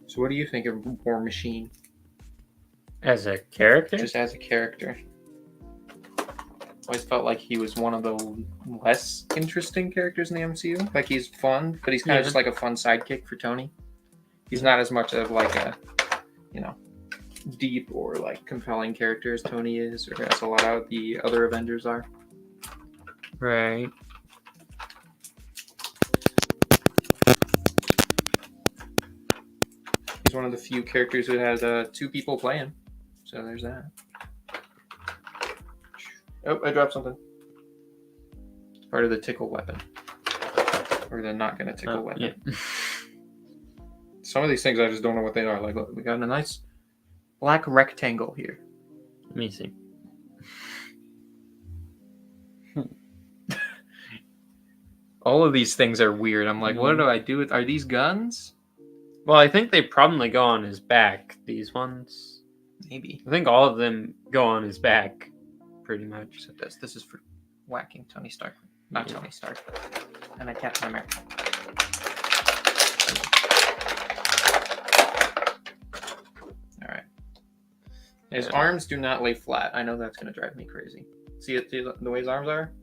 So what do you think of War Machine? As a character? Just as a character. Always felt like he was one of the less interesting characters in the MCU. Like he's fun, but he's kind of just like a fun sidekick for Tony. He's not as much of like a, deep or like compelling character as Tony is, or as a lot of the other Avengers are. Right. He's one of the few characters who has two people playing. So there's that. Oh, I dropped something. It's part of the tickle weapon. Or the not gonna tickle weapon. Yeah. Some of these things I just don't know what they are. Like, look, we got a nice black rectangle here. Let me see. All of these things are weird. I'm like, what do I do with? Are these guns? Well, I think they probably go on his back. These ones. Maybe. I think all of them go on his back, pretty much. Except this is for whacking Tony Stark, not Tony Stark, and I Captain America. All right. His arms do not lay flat. I know that's going to drive me crazy. See the way his arms are?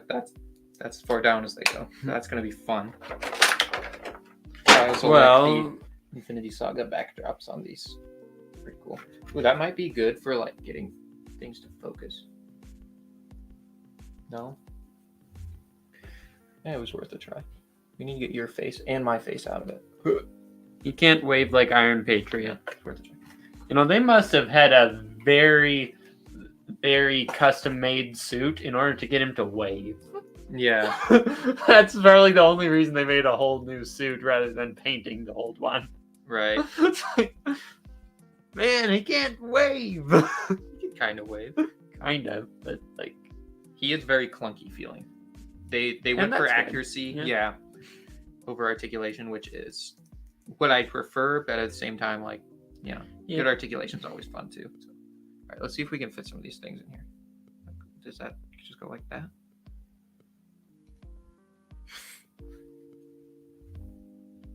That's as far down as they go. That's going to be fun. I also like the Infinity Saga backdrops on these. Pretty cool. Ooh, that might be good for like getting things to focus. No? Yeah, it was worth a try. We need to get your face and my face out of it. You can't wave like Iron Patriot. It's worth a try. They must have had a very, very custom-made suit in order to get him to wave. Yeah. That's probably the only reason they made a whole new suit rather than painting the old one. Right. It's like, man, he can't wave. He can kind of wave. Kind of, but like... He is very clunky feeling. They went for accuracy, yeah, over articulation, which is what I prefer, but at the same time, like, good articulation is always fun too. So, all right, let's see if we can fit some of these things in here. Does that just go like that?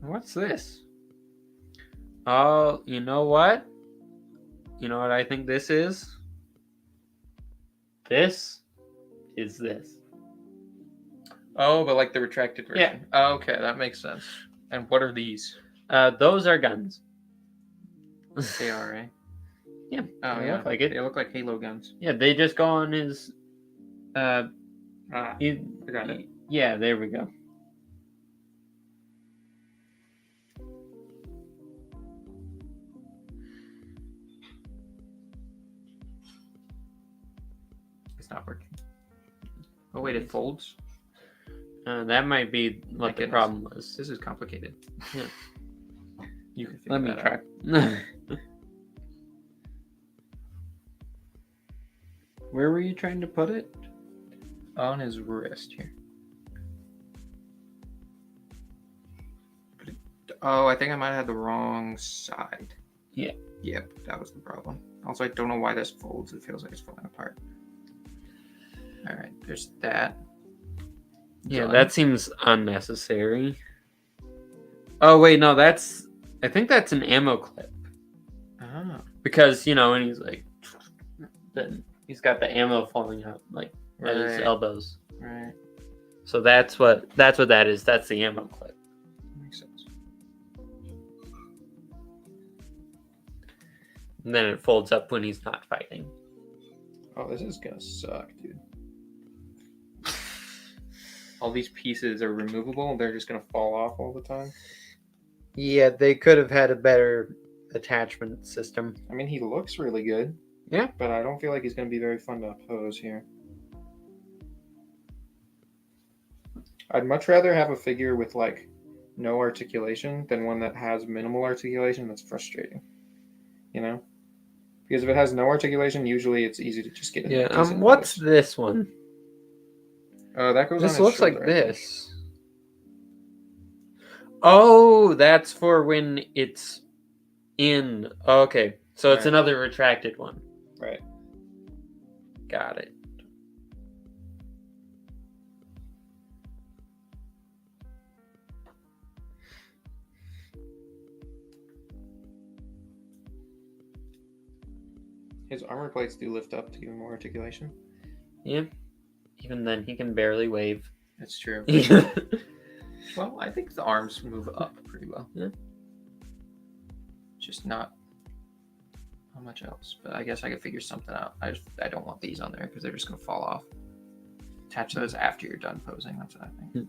What's this? Oh, you know what? You know what I think this is? This is this. Oh, but like the retracted version. Yeah. Oh, okay, that makes sense. And what are these? Those are guns. They are, right? Yeah, Oh, they yeah. look like it. They look like Halo guns. Yeah, they just go on his. I I got it. Yeah, there we go. It's not working. Oh, wait, it folds? That might be what the goodness. problem was. This is complicated. Yeah. You can Let me that try. out. Where were you trying to put it? On his wrist here. Oh, I think I might have had the wrong side. Yeah. Yep, that was the problem. Also, I don't know why this folds. It feels like it's falling apart. All right, there's that. Yeah, Done. that seems unnecessary. Oh, wait, no, I think that's an ammo clip. Ah, Because, when he's like, then he's got the ammo falling out, like, at his right, elbows. right. So that's what that is. That's the ammo clip. Makes sense. And then it folds up when he's not fighting. Oh, this is gonna suck, dude. All these pieces are removable. They're just gonna fall off all the time. Yeah, they could have had a better attachment system. I mean, he looks really good. Yeah. But I don't feel like he's gonna be very fun to pose here. I'd much rather have a figure with like no articulation than one that has minimal articulation. That's frustrating. Because if it has no articulation, usually it's easy to just get. Yeah. What's this one? Oh, that goes. This on his looks like shoulder, I think. this. Oh, that's for when it's in. Oh, okay, so it's Right. another retracted one. Right. Got it. His armor plates do lift up to give him more articulation. Yeah. Even then, he can barely wave. That's true. Well, I think the arms move up pretty well. Yeah. Just not how much else. But I guess I could figure something out. I don't want these on there because they're just gonna fall off. Attach those after you're done posing. That's what I think.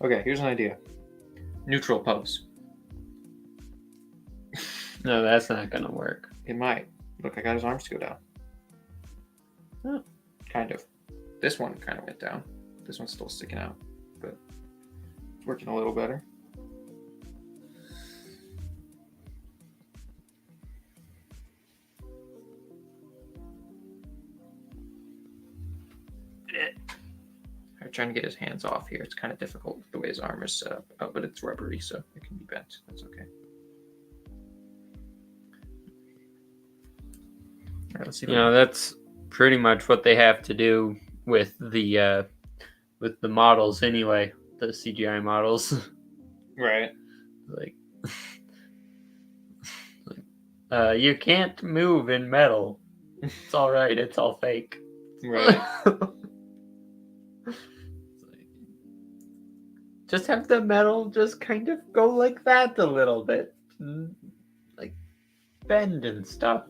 Okay, here's an idea. Neutral pose. No, that's not gonna work. It might. Look, I got his arms to go down. Oh. Kind of. This one kind of went down. This one's still sticking out, but it's working a little better. I'm trying to get his hands off here. It's kind of difficult with the way his arm is set up. Oh, but it's rubbery, so it can be bent. That's okay. All right, let's see. That's pretty much what they have to do with the models anyway. The CGI models. Right. You can't move in metal. It's all right. It's all fake. Right. Just have the metal just kind of go like that a little bit, like bend and stuff.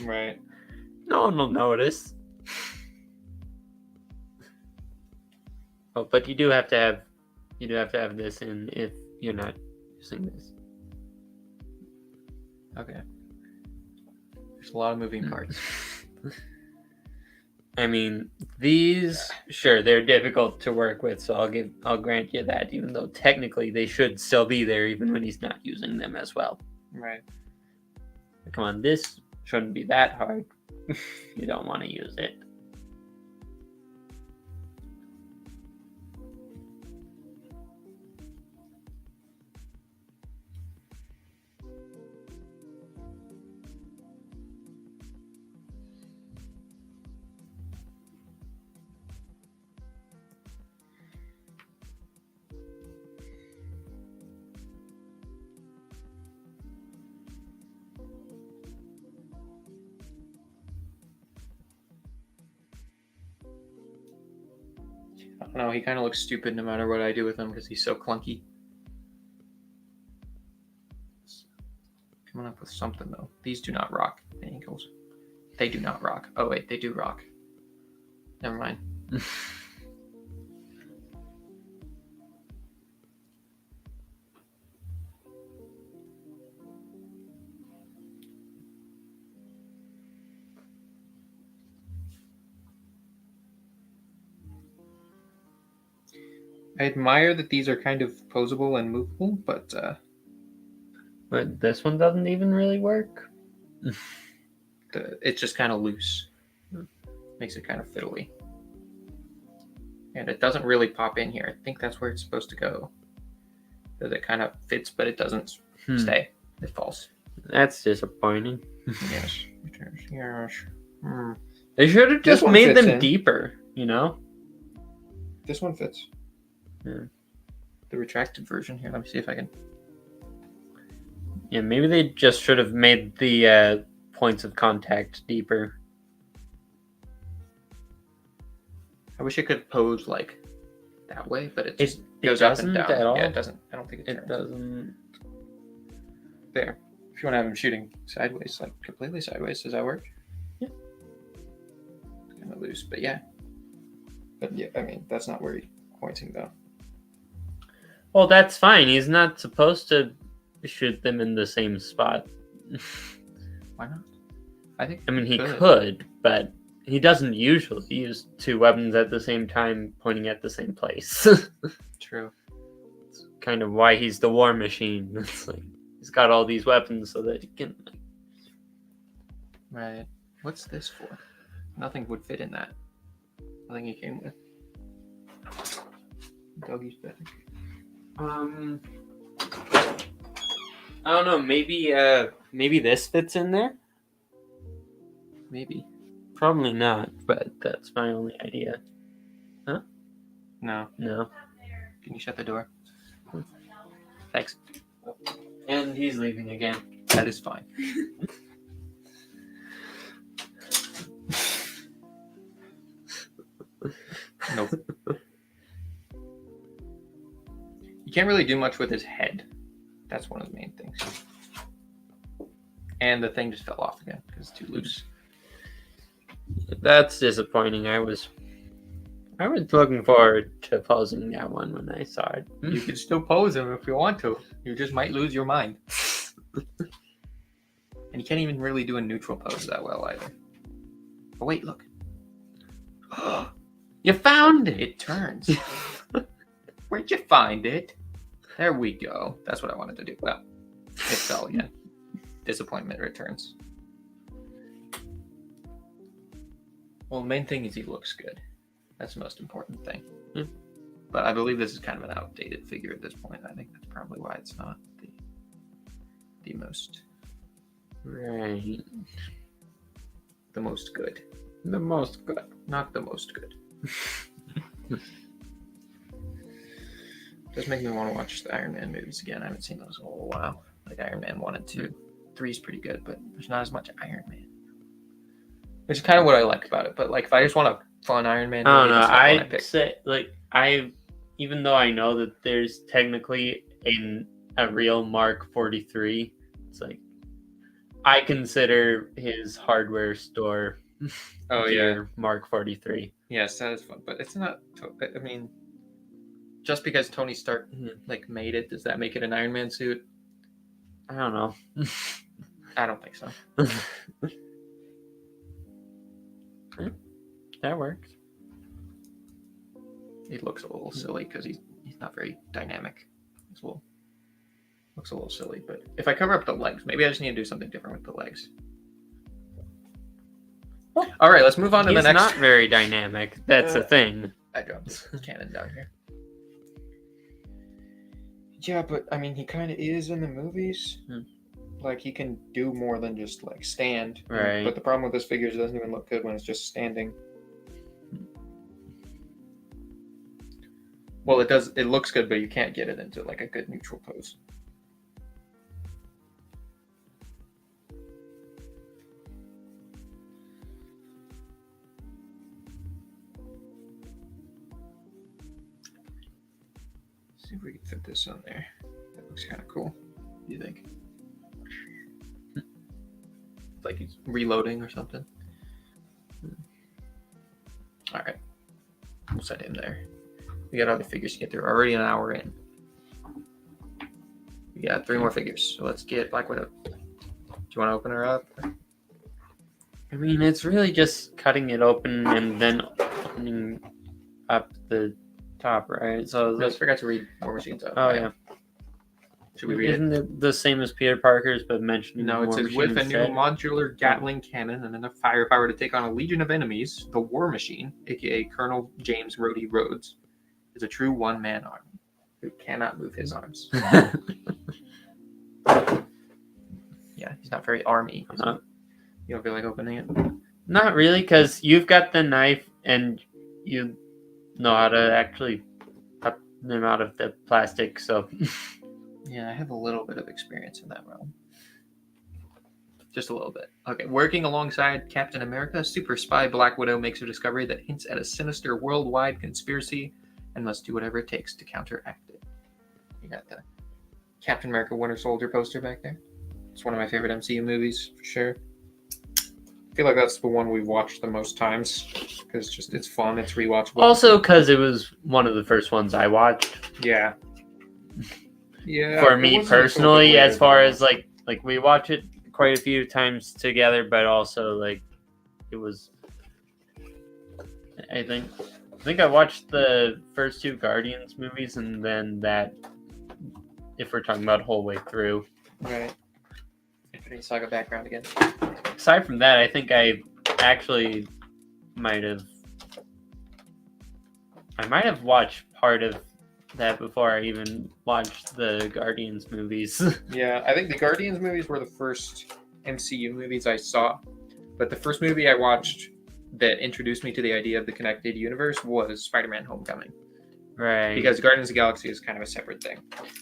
Right. No one will notice. Oh, but you do have to have this in if you're not using this. Okay. There's a lot of moving parts. I mean, these, sure, they're difficult to work with, so I'll grant you that, even though technically they should still be there even when he's not using them as well. Right. But come on, this shouldn't be that hard. You don't want to use it. don't know. He kind of looks stupid no matter what I do with him because he's so clunky. Coming up with something though. These do not rock the ankles. They do not rock. Oh wait, they do rock. Never mind. I admire that these are kind of posable and movable, but this one doesn't even really work. it's just kind of loose. Makes it kind of fiddly. And it doesn't really pop in here. I think that's where it's supposed to go. Because it kind of fits, but it doesn't stay. It falls. That's disappointing. Yes. Yes. They should have This just one made fits them in. deeper, you know? This one fits. Yeah. The retracted version. Here, let me see if I can. Yeah, maybe they just should have made the points of contact deeper. I wish it could pose like that way, but it just It goes up and doesn't down. at all? Yeah, it doesn't. I don't think it turns. It doesn't. There. If you want to have him shooting sideways, like completely sideways, does that work? Yeah. It's kind of loose, but yeah. But yeah, I mean, that's not where he's pointing though. Well, that's fine. He's not supposed to shoot them in the same spot. Why not? I think. I mean, he could, but he doesn't usually use two weapons at the same time pointing at the same place. True. It's kind of why he's the war machine. It's like he's got all these weapons so that he can. Right. What's this for? Nothing would fit in that. Nothing he came with. Doggy's better. I don't know. Maybe this fits in there. Maybe. Probably not, but that's my only idea. No. No. Can you shut the door? Thanks. And he's leaving again. That is fine. Nope. You can't really do much with his head. That's one of the main things. And the thing just fell off again because it's too loose. That's disappointing. I was looking forward to posing that one when I saw it. You can still pose him if you want to. You just might lose your mind. And you can't even really do a neutral pose that well either. Oh wait, look. You found it. It turns. Where'd you find it? There we go. That's what I wanted to do. Well, it fell again. Disappointment returns. Well, the main thing is he looks good. That's the most important thing. But I believe this is kind of an outdated figure at this point. I think that's probably why it's not the most Right. the most good. The most good. Not the most good. Does make me want to watch the Iron Man movies again. I haven't seen those in a little while. Like Iron Man 1 and 2. 3 is pretty good, but there's not as much Iron Man. Which is kind of what I like about it. But like if I just want a fun Iron Man movie, I don't know. that's not the one I I'd pick. say even though I know that there's technically a real Mark 43, it's like I consider his hardware store. Oh gear Mark 43. Yes, that is fun. But it's not. I mean, just because Tony Stark like made it, does that make it an Iron Man suit? I don't know. I don't think so. That works. It looks a little silly because he's not very dynamic. It's looks a little silly. But if I cover up the legs, maybe I just need to do something different with the legs. All right, let's move on to the He's next. not very dynamic. That's the thing. I dropped this cannon down here. Yeah, but I mean, he kind of is in the movies. Like he can do more than just like stand. Right. But the problem with this figure is it doesn't even look good when it's just standing. Well, it does. It looks good, but you can't get it into like a good neutral pose. see if we can fit this on there. That looks kind of cool. What do you think? Like he's reloading or something. All right, we'll set him there. We got all the figures to get through. Already an hour in. We got 3 more figures. So let's get Black Widow. Do you want to open her up? I mean, it's really just cutting it open and then opening up the top, right? So I just forgot to read War Machine's up. Oh yeah. Should we read Isn't it the same as Peter Parker's, but mentioning No, it War says Machine with a new instead? modular Gatling cannon and enough firepower to take on a legion of enemies, the War Machine, aka Colonel James Rhodey Rhodes, is a true one-man army who cannot move his arms. Yeah, he's not very army. You don't feel like opening it? Not really, because you've got the knife and you know how to actually cut them out of the plastic, so... Yeah, I have a little bit of experience in that realm. Just a little bit. Okay, working alongside Captain America, super spy Black Widow makes a discovery that hints at a sinister worldwide conspiracy and must do whatever it takes to counteract it. You got the Captain America Winter Soldier poster back there. It's one of my favorite MCU movies, for sure. I feel like that's the one we've watched the most times, because just it's fun, it's rewatchable. Also, because it was one of the first ones I watched. Yeah. Yeah. For me personally, as far as like we watch it quite a few times together, but also like it was. I think I watched the first 2 Guardians movies, and then that, if we're talking about whole way through. Right. Infinity Saga background again. Aside from that, I think I actually might have watched part of that before I even watched the Guardians movies. Yeah, I think the Guardians movies were the first MCU movies I saw, but the first movie I watched that introduced me to the idea of the connected universe was Spider-Man: Homecoming. Right. Because Guardians of the Galaxy is kind of a separate thing.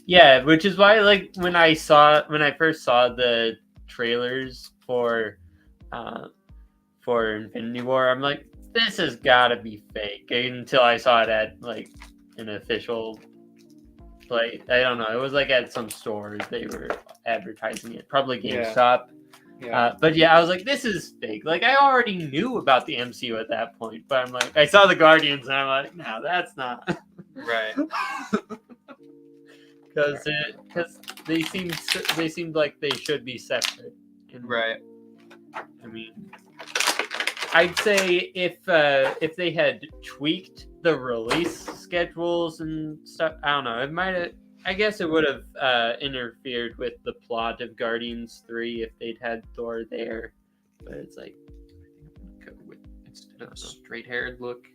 Yeah, which is why like when I first saw the trailers for Infinity War, I'm like, this has got to be fake. Until I saw it at like an official place. I don't know. It was like at some stores they were advertising it, probably GameStop. Yeah. But yeah, I was like, this is fake. Like I already knew about the MCU at that point, but I'm like, I saw the Guardians and I'm like, no, that's not Right. because they seemed like they should be separate. And, Right. I mean, I'd say if they had tweaked the release schedules and stuff, I don't know. It might have. I guess it would have interfered with the plot of Guardians 3 if they'd had Thor there. But it's like, instead of a straight-haired look,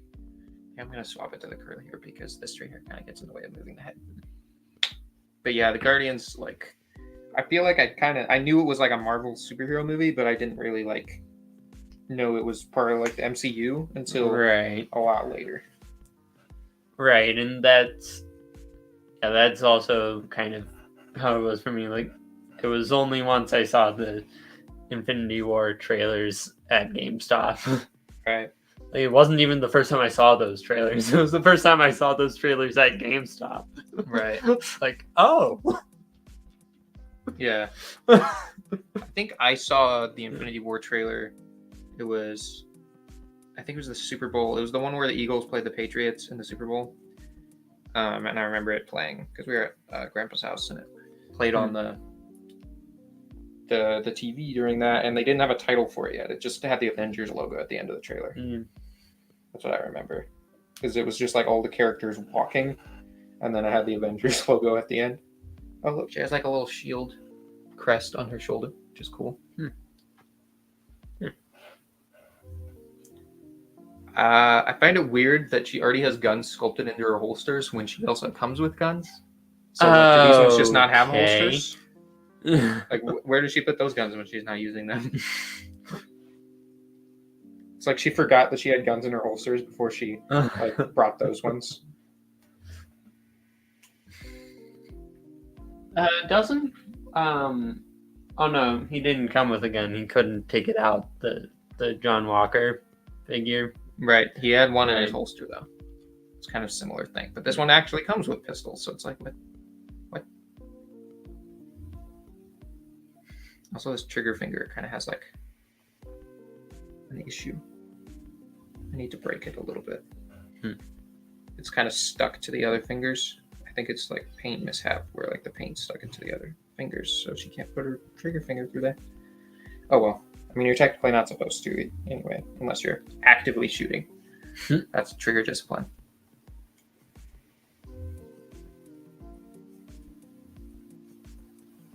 I'm gonna swap it to the curly hair because the straight hair kind of gets in the way of moving the head. But yeah, the Guardians, like, I feel like I knew it was like a Marvel superhero movie, but I didn't really like know it was part of like the MCU until right. a lot later. Right, and that's also kind of how it was for me. Like, it was only once I saw the Infinity War trailers at GameStop. Right. Like, it wasn't even the first time I saw those trailers. It was the first time I saw those trailers at GameStop. Right. Like, oh. Yeah. I think I saw the Infinity War trailer. I think it was the Super Bowl. It was the one where the Eagles played the Patriots in the Super Bowl. And I remember it playing because we were at Grandpa's house and it played on the TV during that, and they didn't have a title for it yet. It just had the Avengers logo at the end of the trailer. That's what I remember, because it was just like all the characters walking, and then I had the Avengers logo at the end. Oh look, she has like a little shield crest on her shoulder, which is cool. I find it weird that she already has guns sculpted into her holsters when she also comes with guns. So like, do these ones just not have holsters? Like, where does she put those guns when she's not using them? It's like she forgot that she had guns in her holsters before she like brought those ones. Doesn't oh no, he didn't come with a gun. He couldn't take it out. The John Walker figure. Right. He had one in his holster though. It's kind of a similar thing, but this one actually comes with pistols, so it's like, what? Also, this trigger finger kind of has like an issue. I need to break it a little bit. It's kind of stuck to the other fingers. I think it's like paint mishap where like the paint stuck into the other fingers, so she can't put her trigger finger through there. Oh well. I mean, you're technically not supposed to anyway, unless you're actively shooting. That's trigger discipline.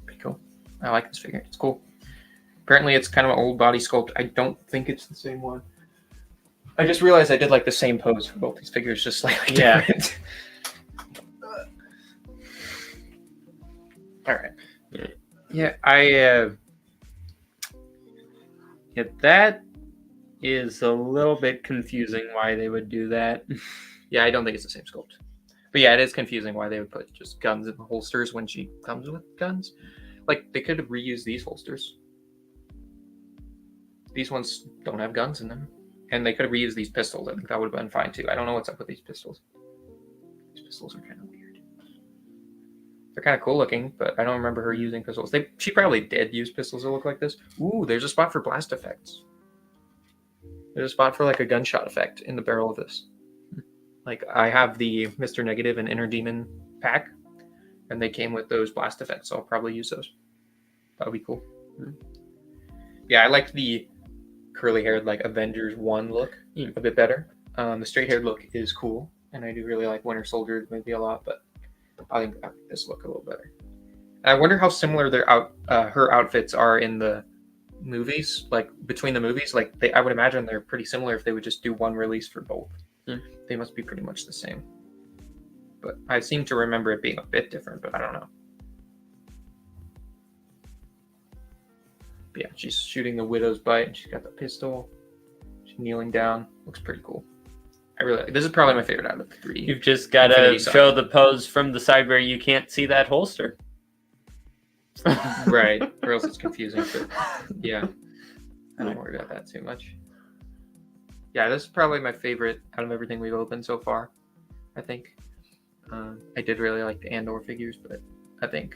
Pretty cool. I like this figure. It's cool. Apparently, it's kind of an old body sculpt. I don't think it's the same one. I just realized I did like the same pose for both these figures, just slightly different. All right. Yeah, yeah, that is a little bit confusing why they would do that. Yeah, I don't think it's the same sculpt. But yeah, it is confusing why they would put just guns in the holsters when she comes with guns. Like, they could have reused these holsters. These ones don't have guns in them. And they could have reused these pistols. I think that would have been fine too. I don't know what's up with these pistols. These pistols are kind of weird. They're kind of cool looking, but I don't remember her using pistols. She probably did use pistols that look like this. Ooh, there's a spot for blast effects. There's a spot for like a gunshot effect in the barrel of this. Like, I have the Mr. Negative and Inner Demon pack, and they came with those blast effects, so I'll probably use those. That would be cool. Yeah, I like the curly-haired, like, Avengers 1 look a bit better. The straight-haired look is cool, and I do really like Winter Soldier maybe a lot, but I think this look a little better. And I wonder how similar her outfits are in the movies, like, between the movies. Like, I would imagine they're pretty similar if they would just do one release for both. They must be pretty much the same. But I seem to remember it being a bit different, but I don't know. But yeah, she's shooting the Widow's Bite, and she's got the pistol. She's kneeling down. Looks pretty cool. I really like. This is probably my favorite out of the three. You've just got to show the pose from the side where you can't see that holster. Right, or else it's confusing. But yeah, I don't worry about that too much. Yeah, this is probably my favorite out of everything we've opened so far, I think. I did really like the Andor figures, but I think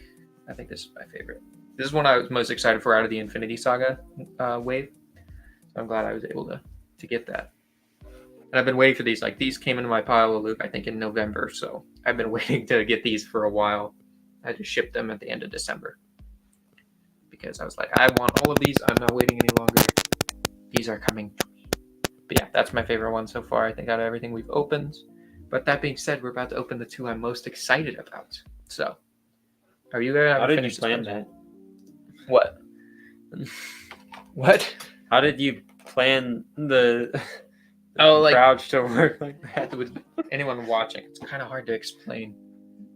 this is my favorite. This is one I was most excited for out of the Infinity Saga wave. So I'm glad I was able to get that. And I've been waiting for these. Like, these came into my pile of loot, I think, in November. So I've been waiting to get these for a while. I just shipped them at the end of December. Because I was like, I want all of these. I'm not waiting any longer. These are coming. But yeah, that's my favorite one so far, I think, out of everything we've opened. But that being said, we're about to open the two I'm most excited about. So, are you going to How did you plan that? What? What? How did you plan the like crouch to work like that? With anyone watching, it's kind of hard to explain.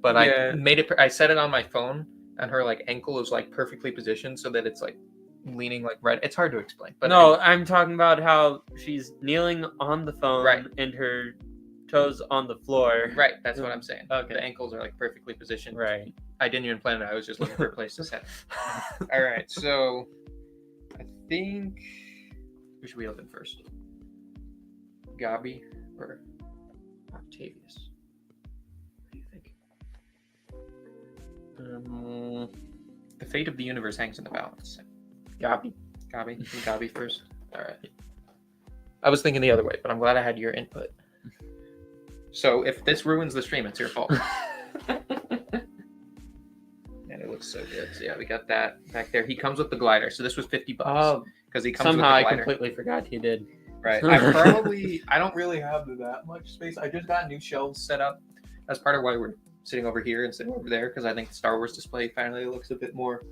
But yeah. I made it. I set it on my phone, and her like ankle is like perfectly positioned so that it's like leaning like right. It's hard to explain. But no, I'm talking about how she's kneeling on the phone, right, and her toes on the floor. Right, that's what I'm saying. Okay. The ankles are like perfectly positioned. Right. I didn't even plan it. I was just looking for a place to set it. All right, so I think who should we open first? Gabi or Octavius? What do you think? The fate of the universe hangs in the balance. Gabi first. All right. I was thinking the other way, but I'm glad I had your input. So if this ruins the stream, it's your fault. And it looks so good. So yeah, we got that back there. He comes with the glider. So this was $50 because he comes somehow with the glider. I completely forgot he did. Right. I don't really have that much space. I just got new shelves set up. That's part of why we're sitting over here instead of over there, because I think the Star Wars display finally looks a bit more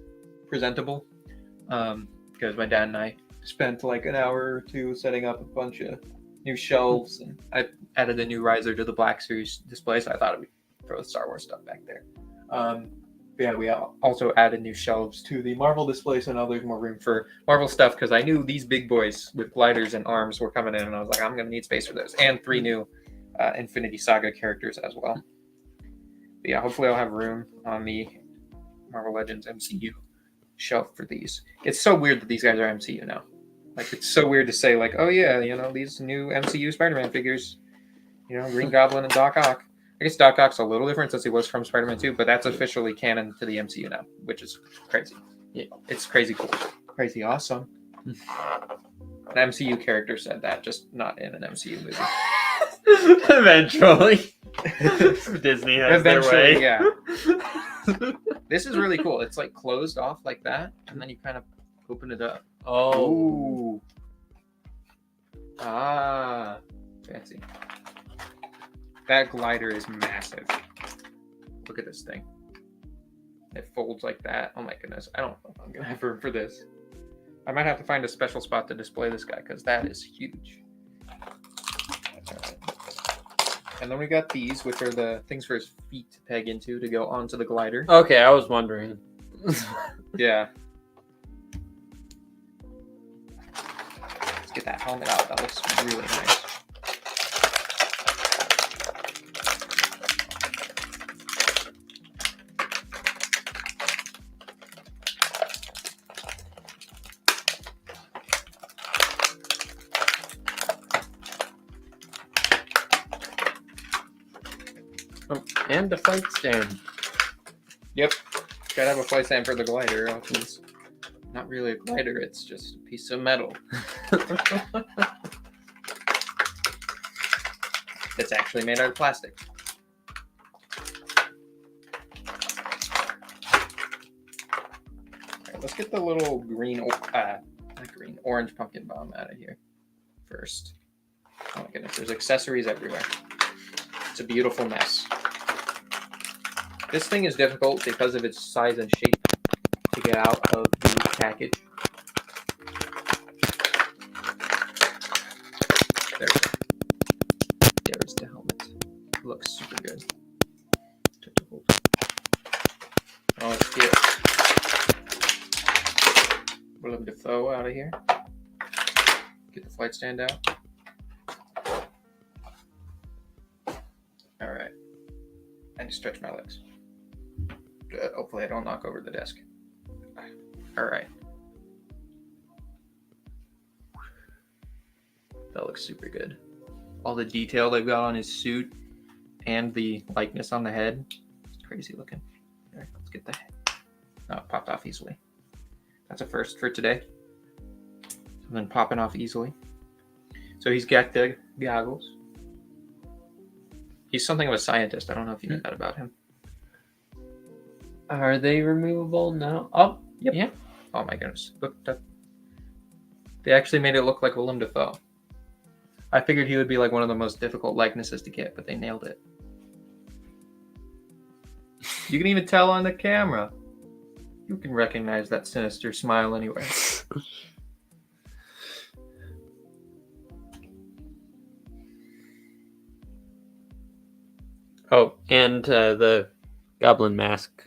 presentable. Because my dad and I spent like an hour or two setting up a bunch of new shelves, and I added a new riser to the Black Series display, so I thought we'd throw the Star Wars stuff back there. But yeah, we also added new shelves to the Marvel display, so now there's more room for Marvel stuff, because I knew these big boys with gliders and arms were coming in, and I was like, I'm going to need space for those, and 3 new Infinity Saga characters as well. But yeah, hopefully I'll have room on the Marvel Legends MCU shelf for these. It's so weird that these guys are MCU now. Like, it's so weird to say, like, oh yeah, you know, these new MCU Spider-Man figures. You know, Green Goblin and Doc Ock. I guess Doc Ock's a little different since he was from Spider-Man 2, but that's officially canon to the MCU now, which is crazy. Yeah. It's crazy cool. Crazy awesome. An MCU character said that, just not in an MCU movie. Eventually. Disney has Eventually, their way. yeah. This is really cool. It's like closed off like that, and then you kind of open it up. Oh. Ooh. Ah. Fancy. That glider is massive. Look at this thing. It folds like that. Oh my goodness. I don't know if I'm going to have room for this. I might have to find a special spot to display this guy because that is huge. Alright. And then we got these, which are the things for his feet to peg into to go onto the glider. Okay, I was wondering. Yeah. Let's get that helmet out. That looks really nice. Oh, and the flight stand. Yep. Gotta have a flight stand for the glider. Else it's not really a glider, it's just a piece of metal. It's actually made out of plastic. Alright, let's get the little green, not green, orange pumpkin bomb out of here first. Oh my goodness, there's accessories everywhere. It's a beautiful mess. This thing is difficult because of its size and shape to get out of the package. There's the helmet. It looks super good. Oh, let's get Willem Dafoe out of here. Get the flight stand out. Alright. I need to stretch my legs. Good. Hopefully I don't knock over the desk. Alright. That looks super good. All the detail they've got on his suit and the likeness on the head. It's crazy looking. Alright, let's get the head. Oh, it popped off easily. That's a first for today. Something popping off easily. So he's got the goggles. He's something of a scientist. I don't know if you know that about him. Are they removable now? Oh, Yep. Yeah. Oh my goodness. Looked up. They actually made it look like Willem Dafoe. I figured he would be like one of the most difficult likenesses to get, but they nailed it. You can even tell on the camera. You can recognize that sinister smile anywhere. Oh, and the goblin mask.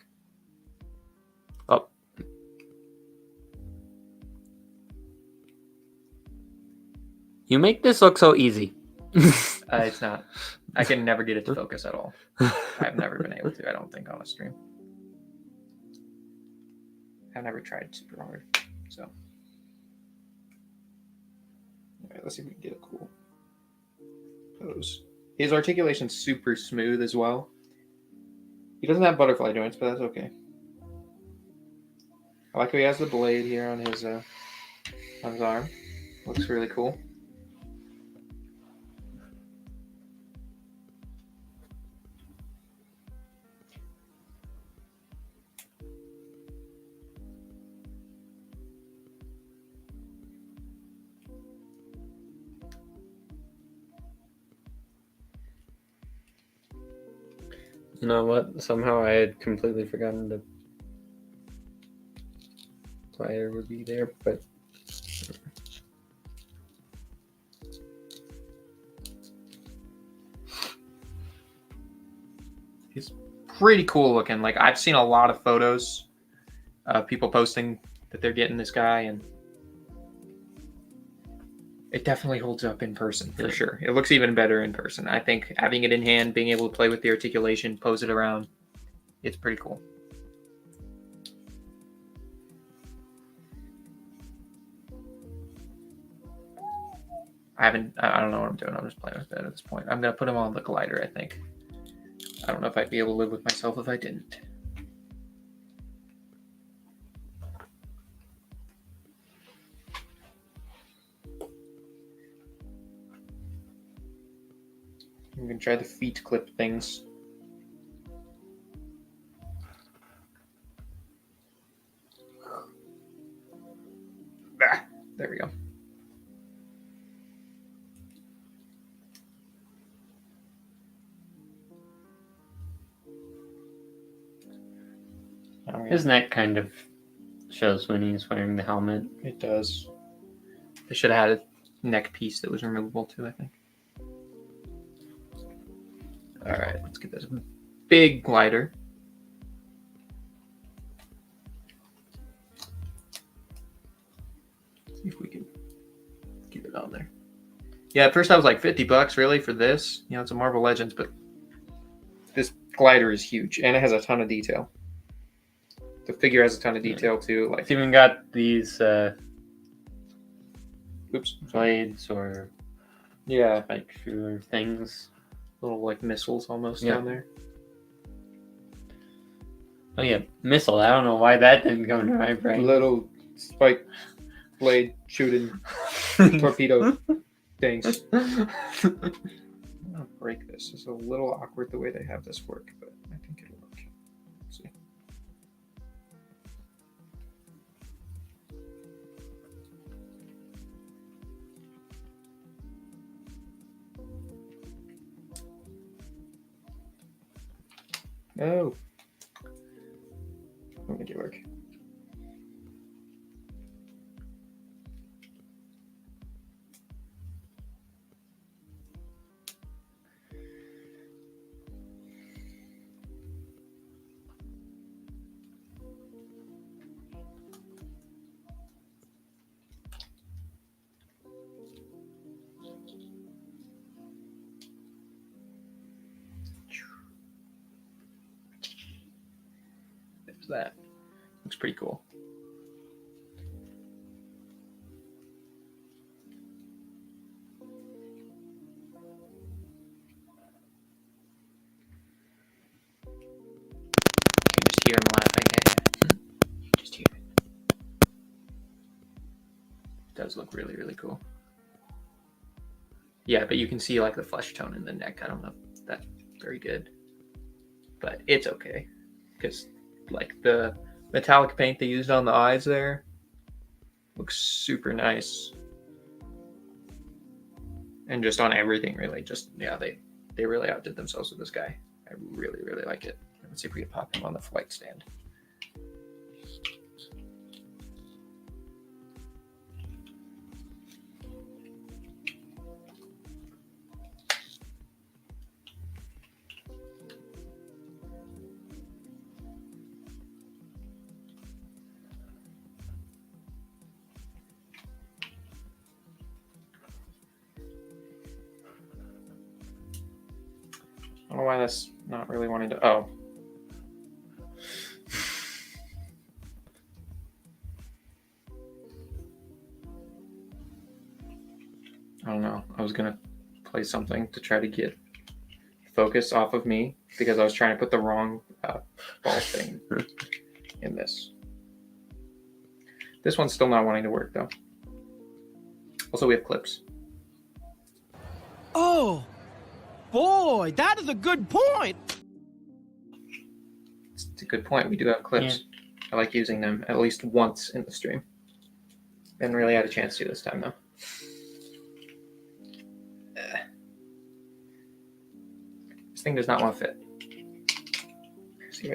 Oh. You make this look so easy. It's not. I can never get it to focus at all. I've never been able to, I don't think, on a stream. I've never tried super hard, so. Alright, let's see if we can get a cool pose. His articulation's super smooth as well. He doesn't have butterfly joints, but that's okay. I like how he has the blade here on his arm. Looks really cool. You know what? Somehow I had completely forgotten the glider would be there, but He's pretty cool looking. Like, I've seen a lot of photos of people posting that they're getting this guy, and it definitely holds up in person for sure. It looks even better in person. I think having it in hand, being able to play with the articulation, pose it around, it's pretty cool. I don't know what I'm doing. I'm just playing with it at this point. I'm going to put him on the glider, I think. I don't know if I'd be able to live with myself if I didn't. I'm going to try the feet clip things. Ah, there we go. His neck kind of shows when he's wearing the helmet. It does. They should have had a neck piece that was removable too, I think. All right, let's get this big glider. See if we can get it on there. Yeah, at first I was like $50 really for this. You know, it's a Marvel Legends, but this glider is huge and it has a ton of detail. The figure has a ton of detail too. Like It's even got these oops, blades or yeah, like shooter things. little like missiles almost Yeah. down there. Oh yeah, missile. I don't know why that didn't come to my brain. Little spike blade shooting torpedo things. I'm gonna break this. It's a little awkward the way they have this work, but I think it'll work. Let's see. Oh. I'll make it work. There's that. Looks pretty cool. You can just hear him laughing at you. You just hear it. It does look really, really cool. Yeah, but you can see like the flesh tone in the neck. I don't know if that's very good, but it's okay because like the metallic paint they used on the eyes there looks super nice, and just on everything really. Just yeah, they really outdid themselves with this guy. I really, really like it. Let's see if we can pop him on the flight stand. I don't know why that's not really wanting to. Oh. I don't know. I was going to play something to try to get focus off of me because I was trying to put the wrong ball thing in this. This one's still not wanting to work though. Also, we have clips. Oh, boy, that is a good point. It's a good point. We do have clips. Yeah. I like using them at least once in the stream. Didn't really had a chance to this time though. This thing does not want to fit.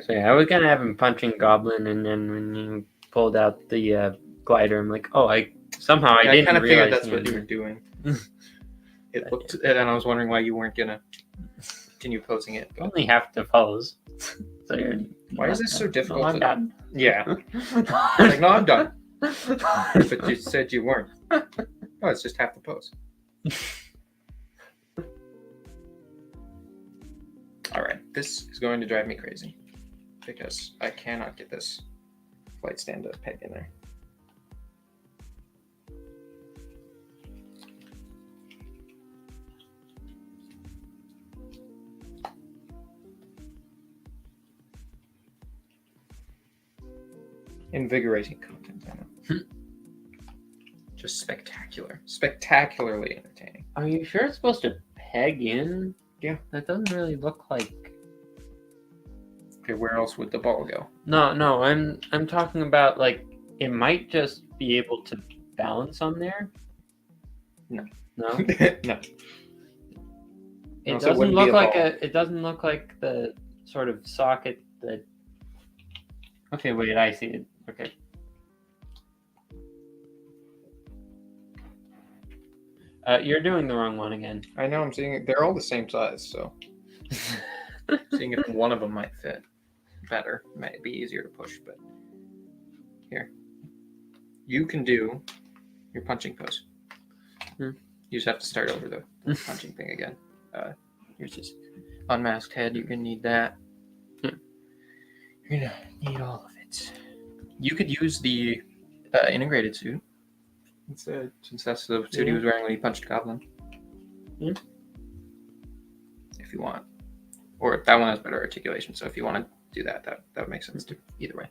So yeah, I was gonna have him punching Goblin, and then when you pulled out the glider, I'm like, oh, I didn't I kind of figured realize that's what you were doing. It looked, and I was wondering why you weren't gonna continue posing it. You only have to pose. So why is this so difficult? No, I'm done. Yeah. Like, no, I'm done. But you said you weren't. Oh, it's just half the pose. All right, this is going to drive me crazy because I cannot get this flight stand to peg in there. Invigorating content, I know. Just spectacularly entertaining. Are you sure it's supposed to peg in? Yeah. That doesn't really look like. Okay, where else would the ball go? No, I'm talking about like it might just be able to balance on there. No. No. No. It No, so it doesn't wouldn't look be a like ball. it doesn't look like the sort of socket that. Okay, wait, I see it. Okay. You're doing the wrong one again. I know, I'm seeing it. They're all the same size, so seeing if one of them might fit better. Might be easier to push, but here. You can do your punching pose. Hmm. You just have to start over the punching thing again. Here's just unmasked head. You're gonna need that. Hmm. You're gonna need all of it. You could use the integrated suit instead, since that's the suit he was wearing when he punched Goblin. Yeah. If you want, or that one has better articulation. So if you want to do that, that would make sense too. Either way.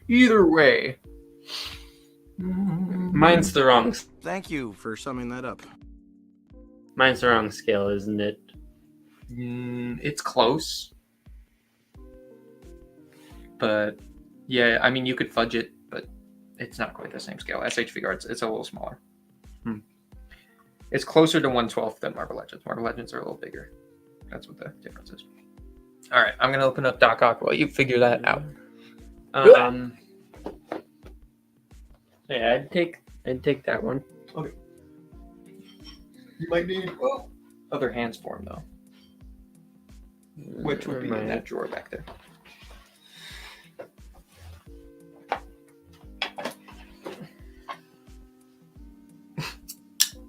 Either way. Mine's the wrong. Thank you for summing that up. Mine's the wrong scale, isn't it? It's close, but yeah, I mean you could fudge it, but it's not quite the same scale. SH Figuarts, it's a little smaller. It's closer to 1/12 than Marvel Legends. Marvel Legends are a little bigger. That's what the difference is. All right, I'm gonna open up Doc Ock while you figure that out. Yeah, I'd take that one. Okay. You might need other hands for him though, which would be in that drawer back there.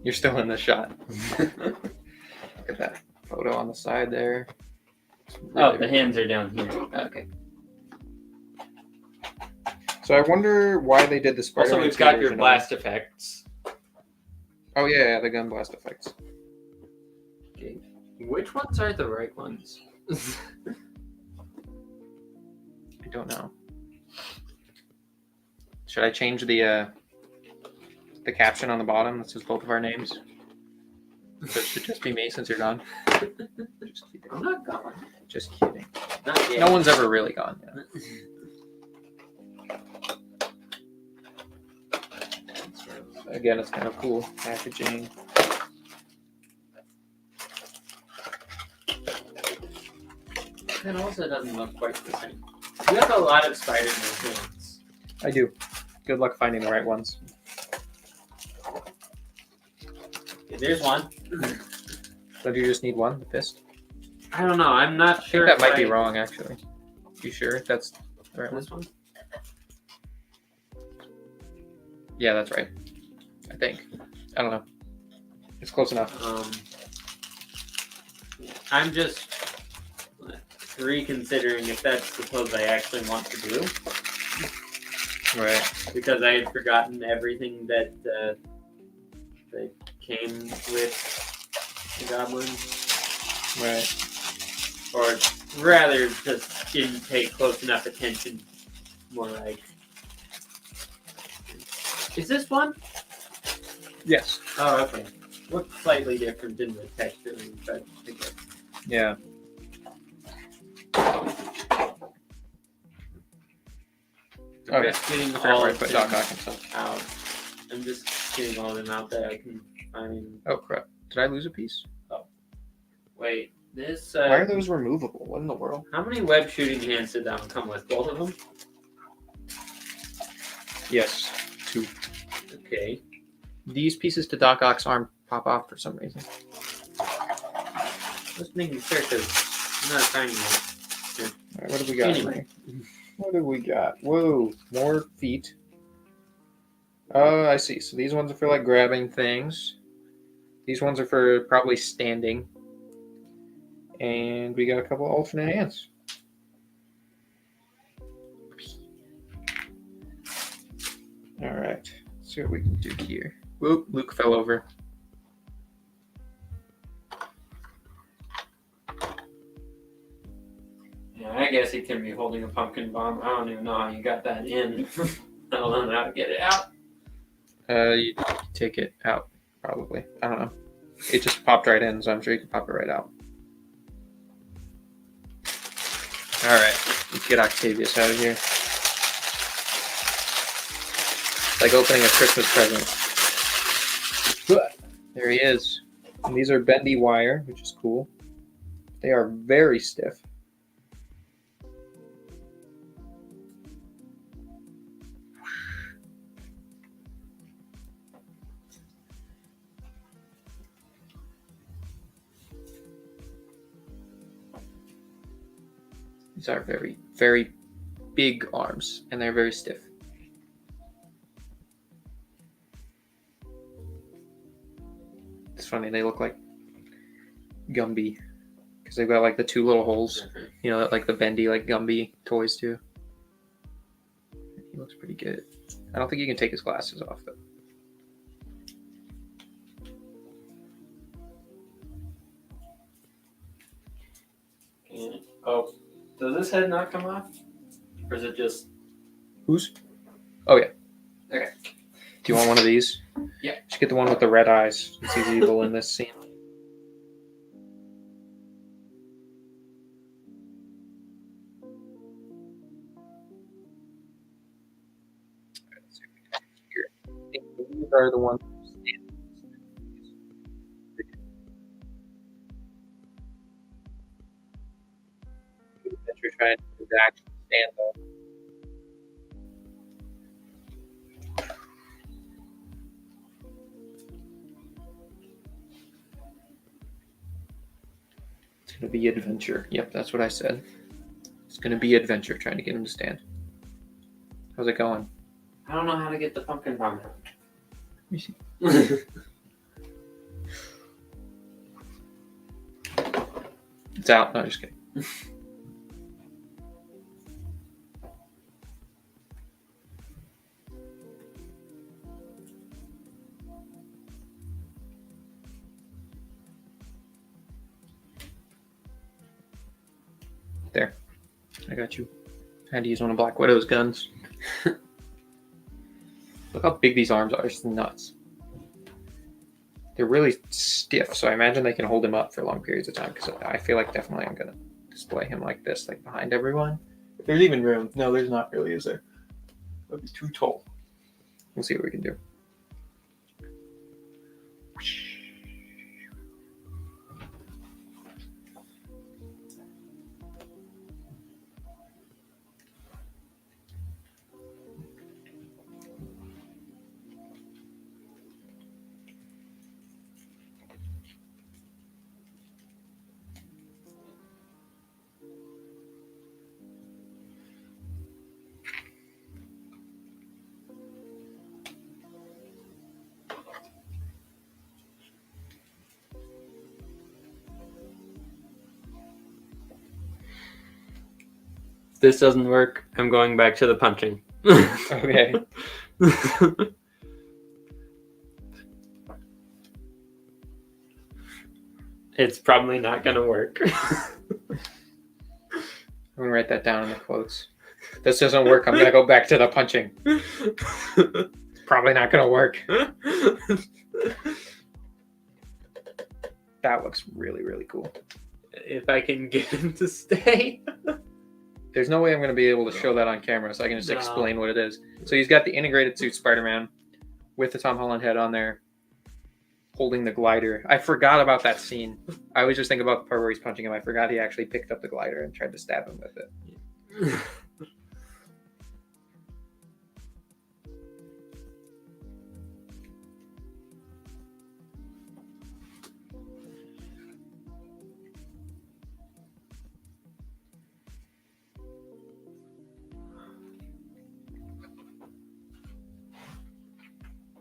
You're still in the shot. Look at that photo on the side there. Oh, the hands are down here. Okay. So I wonder why they did the Spider-Man. Also, we've got your version blast effects. Oh yeah, the gun blast effects. Okay. Which ones are the right ones? I don't know. Should I change the caption on the bottom that says both of our names? So it should just be me since you're gone. Just kidding. I'm not gone. Just kidding. Not yet. No one's ever really gone yet. Again, it's kind of cool packaging. It also doesn't look quite the same. You have a lot of Spider-Man hands. I do. Good luck finding the right ones. Okay, there's one. So do you just need one, the fist? I don't know. I'm not I think sure. that might be wrong, actually. You sure that's the right one? This one? Yeah, that's right. I think. I don't know. It's close enough. I'm just reconsidering if that's the pose I actually want to do. Right. Because I had forgotten everything that came with the goblin. Right. Or rather, just didn't pay close enough attention. More like. Is this one? Yes. Oh, okay. Looks slightly different in the texture, but okay. Yeah. I'm Okay. just getting I forgot all where I of put them Doc Ock and stuff. out. I'm just getting all of them out that I can find. Oh crap! Did I lose a piece? Wait, this. Why are those removable? What in the world? How many web shooting hands did that one come with? Both of them? Yes, 2. Okay. These pieces to Doc Ock's arm pop off for some reason. Just making sure because I'm not finding it. All right, what do we got? Anyway. What do we got? Whoa, more feet. Oh, I see. So these ones are for like grabbing things. These ones are for probably standing. And we got a couple alternate hands. All right. Let's see what we can do here. Whoop, Luke fell over. Yeah, I guess he can be holding a pumpkin bomb. I don't even know how you got that in. I don't know how to get it out. You take it out, probably. I don't know. It just popped right in, so I'm sure you can pop it right out. All right, let's get Octavius out of here. It's like opening a Christmas present. There he is. And these are bendy wire, which is cool. They are very stiff. These are very, very big arms, and they're very stiff. It's funny, they look like Gumby, because they've got like the two little holes, you know, like the bendy, like Gumby toys do. He looks pretty good. I don't think you can take his glasses off, though. Oh, does this head not come off? Or is it just... Whose? Oh, yeah. Okay. Do you want one of these? Yeah. Just get the one with the red eyes. He's evil in this scene. These are the ones. That you're trying to actually stand up. It's gonna be adventure. Yep, that's what I said. It's gonna be adventure trying to get him to stand. How's it going? I don't know how to get the pumpkin bomb out. Let me see. It's out. No, just kidding. There. I got you. I had to use one of Black Widow's guns. Look how big these arms are. It's nuts. They're really stiff, so I imagine they can hold him up for long periods of time, because I feel like definitely I'm going to display him like this, like behind everyone. If there's even room. No, there's not really, is there? That'd be too tall. We'll see what we can do. If this doesn't work, I'm going back to the punching. Okay. It's probably not going to work. I'm going to write that down in the quotes. If this doesn't work, I'm going to go back to the punching. It's probably not going to work. That looks really, really cool. If I can get him to stay. There's no way I'm going to be able to show that on camera, so I can just No. explain what it is. So he's got the integrated suit Spider-Man with the Tom Holland head on there, holding the glider. I forgot about that scene. I always just think about the part where he's punching him. I forgot he actually picked up the glider and tried to stab him with it.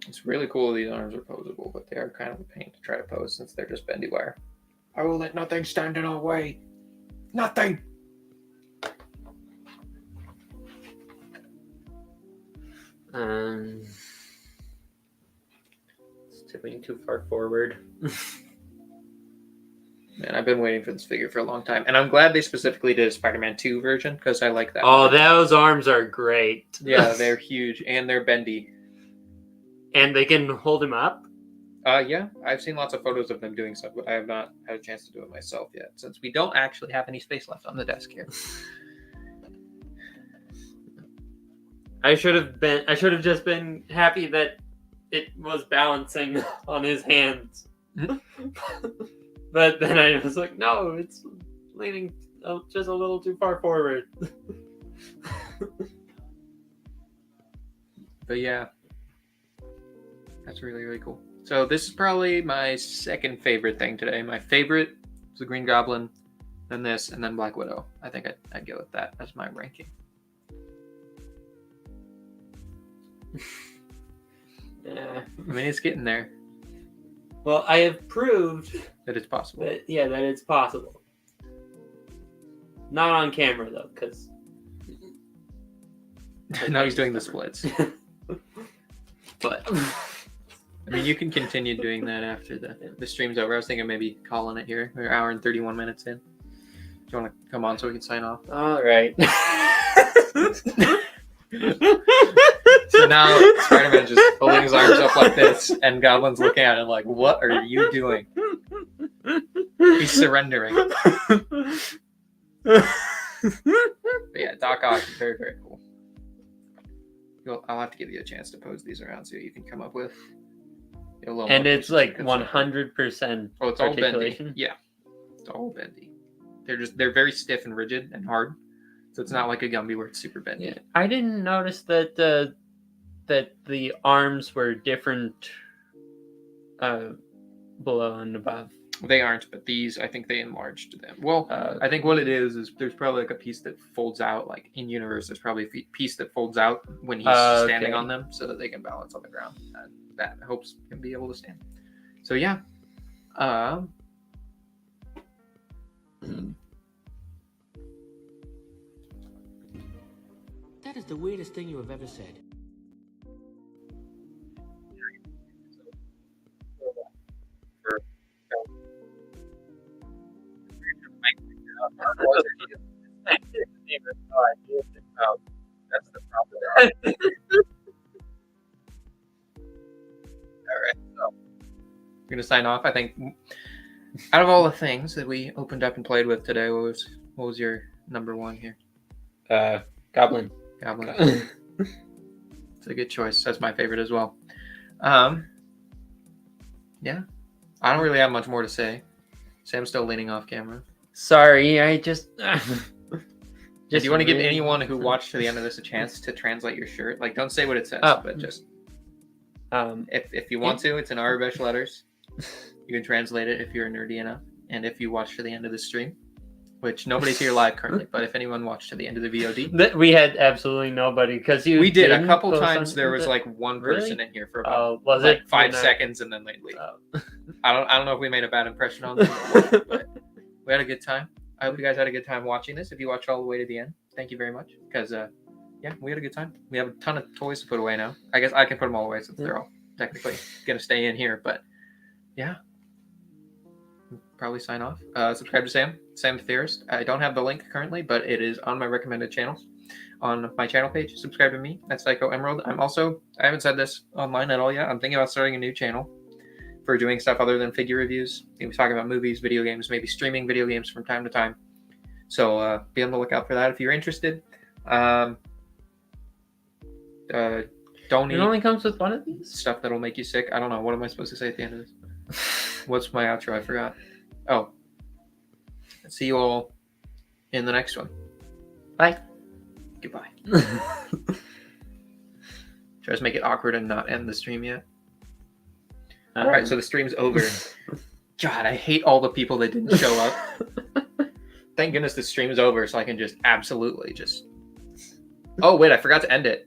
It's really cool these arms are posable, but they are kind of a pain to try to pose since they're just bendy wire. I will let nothing stand in our way. Nothing! It's tipping too far forward. Man, I've been waiting for this figure for a long time, and I'm glad they specifically did a Spider-Man 2 version because I like that. Oh, one. those arms are great. Yeah, they're huge and they're bendy. And they can hold him up. Yeah, I've seen lots of photos of them doing stuff, but I have not had a chance to do it myself yet, since we don't actually have any space left on the desk here. I should have just been happy that it was balancing on his hands. But then I was like, no, it's leaning just a little too far forward. But yeah, that's really, really cool. So this is probably my second favorite thing today. My favorite was the Green Goblin, then this, and then Black Widow. I think I'd go with that as my ranking. Yeah. I mean, it's getting there. Well, I have proved That it's possible. that it's possible. Not on camera though, because Now he's doing the splits. But I mean, you can continue doing that after the stream's over. I was thinking maybe calling it here. We're an hour and 31 minutes in. Do you want to come on so we can sign off? all right. So now Spider-Man just holding his arms up like this, and Goblin's looking at him like, "What are you doing?" He's surrendering. But yeah, Doc Ock is very, very cool. I'll have to give you a chance to pose these around, see what you can come up with. And it's like 100%. Oh, it's all bendy. articulation? Yeah, it's all bendy. They're very stiff and rigid and hard. So it's not like a Gumby where it's super bendy. Yeah, I didn't notice that that the arms were different below and above. They aren't, but these, I think they enlarged them. Well, I think what it is there's probably like a piece that folds out. Like in universe, there's probably a piece that folds out when he's standing on them so that they can balance on the ground. And that helps him be able to stand. So yeah. That is the weirdest thing you have ever said. That's the problem. All right, so we're gonna sign off. I think out of all the things that we opened up and played with today, what was your number one here? Goblin. Goblin. It's a good choice. That's my favorite as well. Yeah, I don't really have much more to say. Sam's still leaning off camera. Sorry, I just. Do you want to give anyone who watched to the end of this a chance to translate your shirt? Like, don't say what it says, but just if you want to, it's in Arabic letters. You can translate it if you're nerdy enough, and if you watch to the end of the stream, which nobody's here live currently, but if anyone watched to the end of the VOD, we had absolutely nobody because we did a couple times. There was like one person in here for about was like it 5 seconds, and then they'd leave. Oh. I don't know if we made a bad impression on them, but we had a good time. I hope you guys had a good time watching this. If you watched all the way to the end, thank you very much. Because, yeah, we had a good time. We have a ton of toys to put away now. I guess I can put them all away since they're all technically going to stay in here. But, yeah. Probably sign off. Subscribe to Sam the Theorist. I don't have the link currently, but it is on my recommended channels. On my channel page, subscribe to me at Psycho Emerald. I haven't said this online at all yet. I'm thinking about starting a new channel for doing stuff other than figure reviews. Maybe talking about movies, video games, maybe streaming video games from time to time. So be on the lookout for that if you're interested. Don't It eat only comes with one of these? stuff that'll make you sick. I don't know. What am I supposed to say at the end of this? What's my outro? I forgot. Oh. See you all in the next one. Bye. Goodbye. Try to make it awkward and not end the stream yet. All right, so the stream's over. God, I hate all the people that didn't show up. Thank goodness the stream's over, so I can just absolutely just... Oh, wait, I forgot to end it.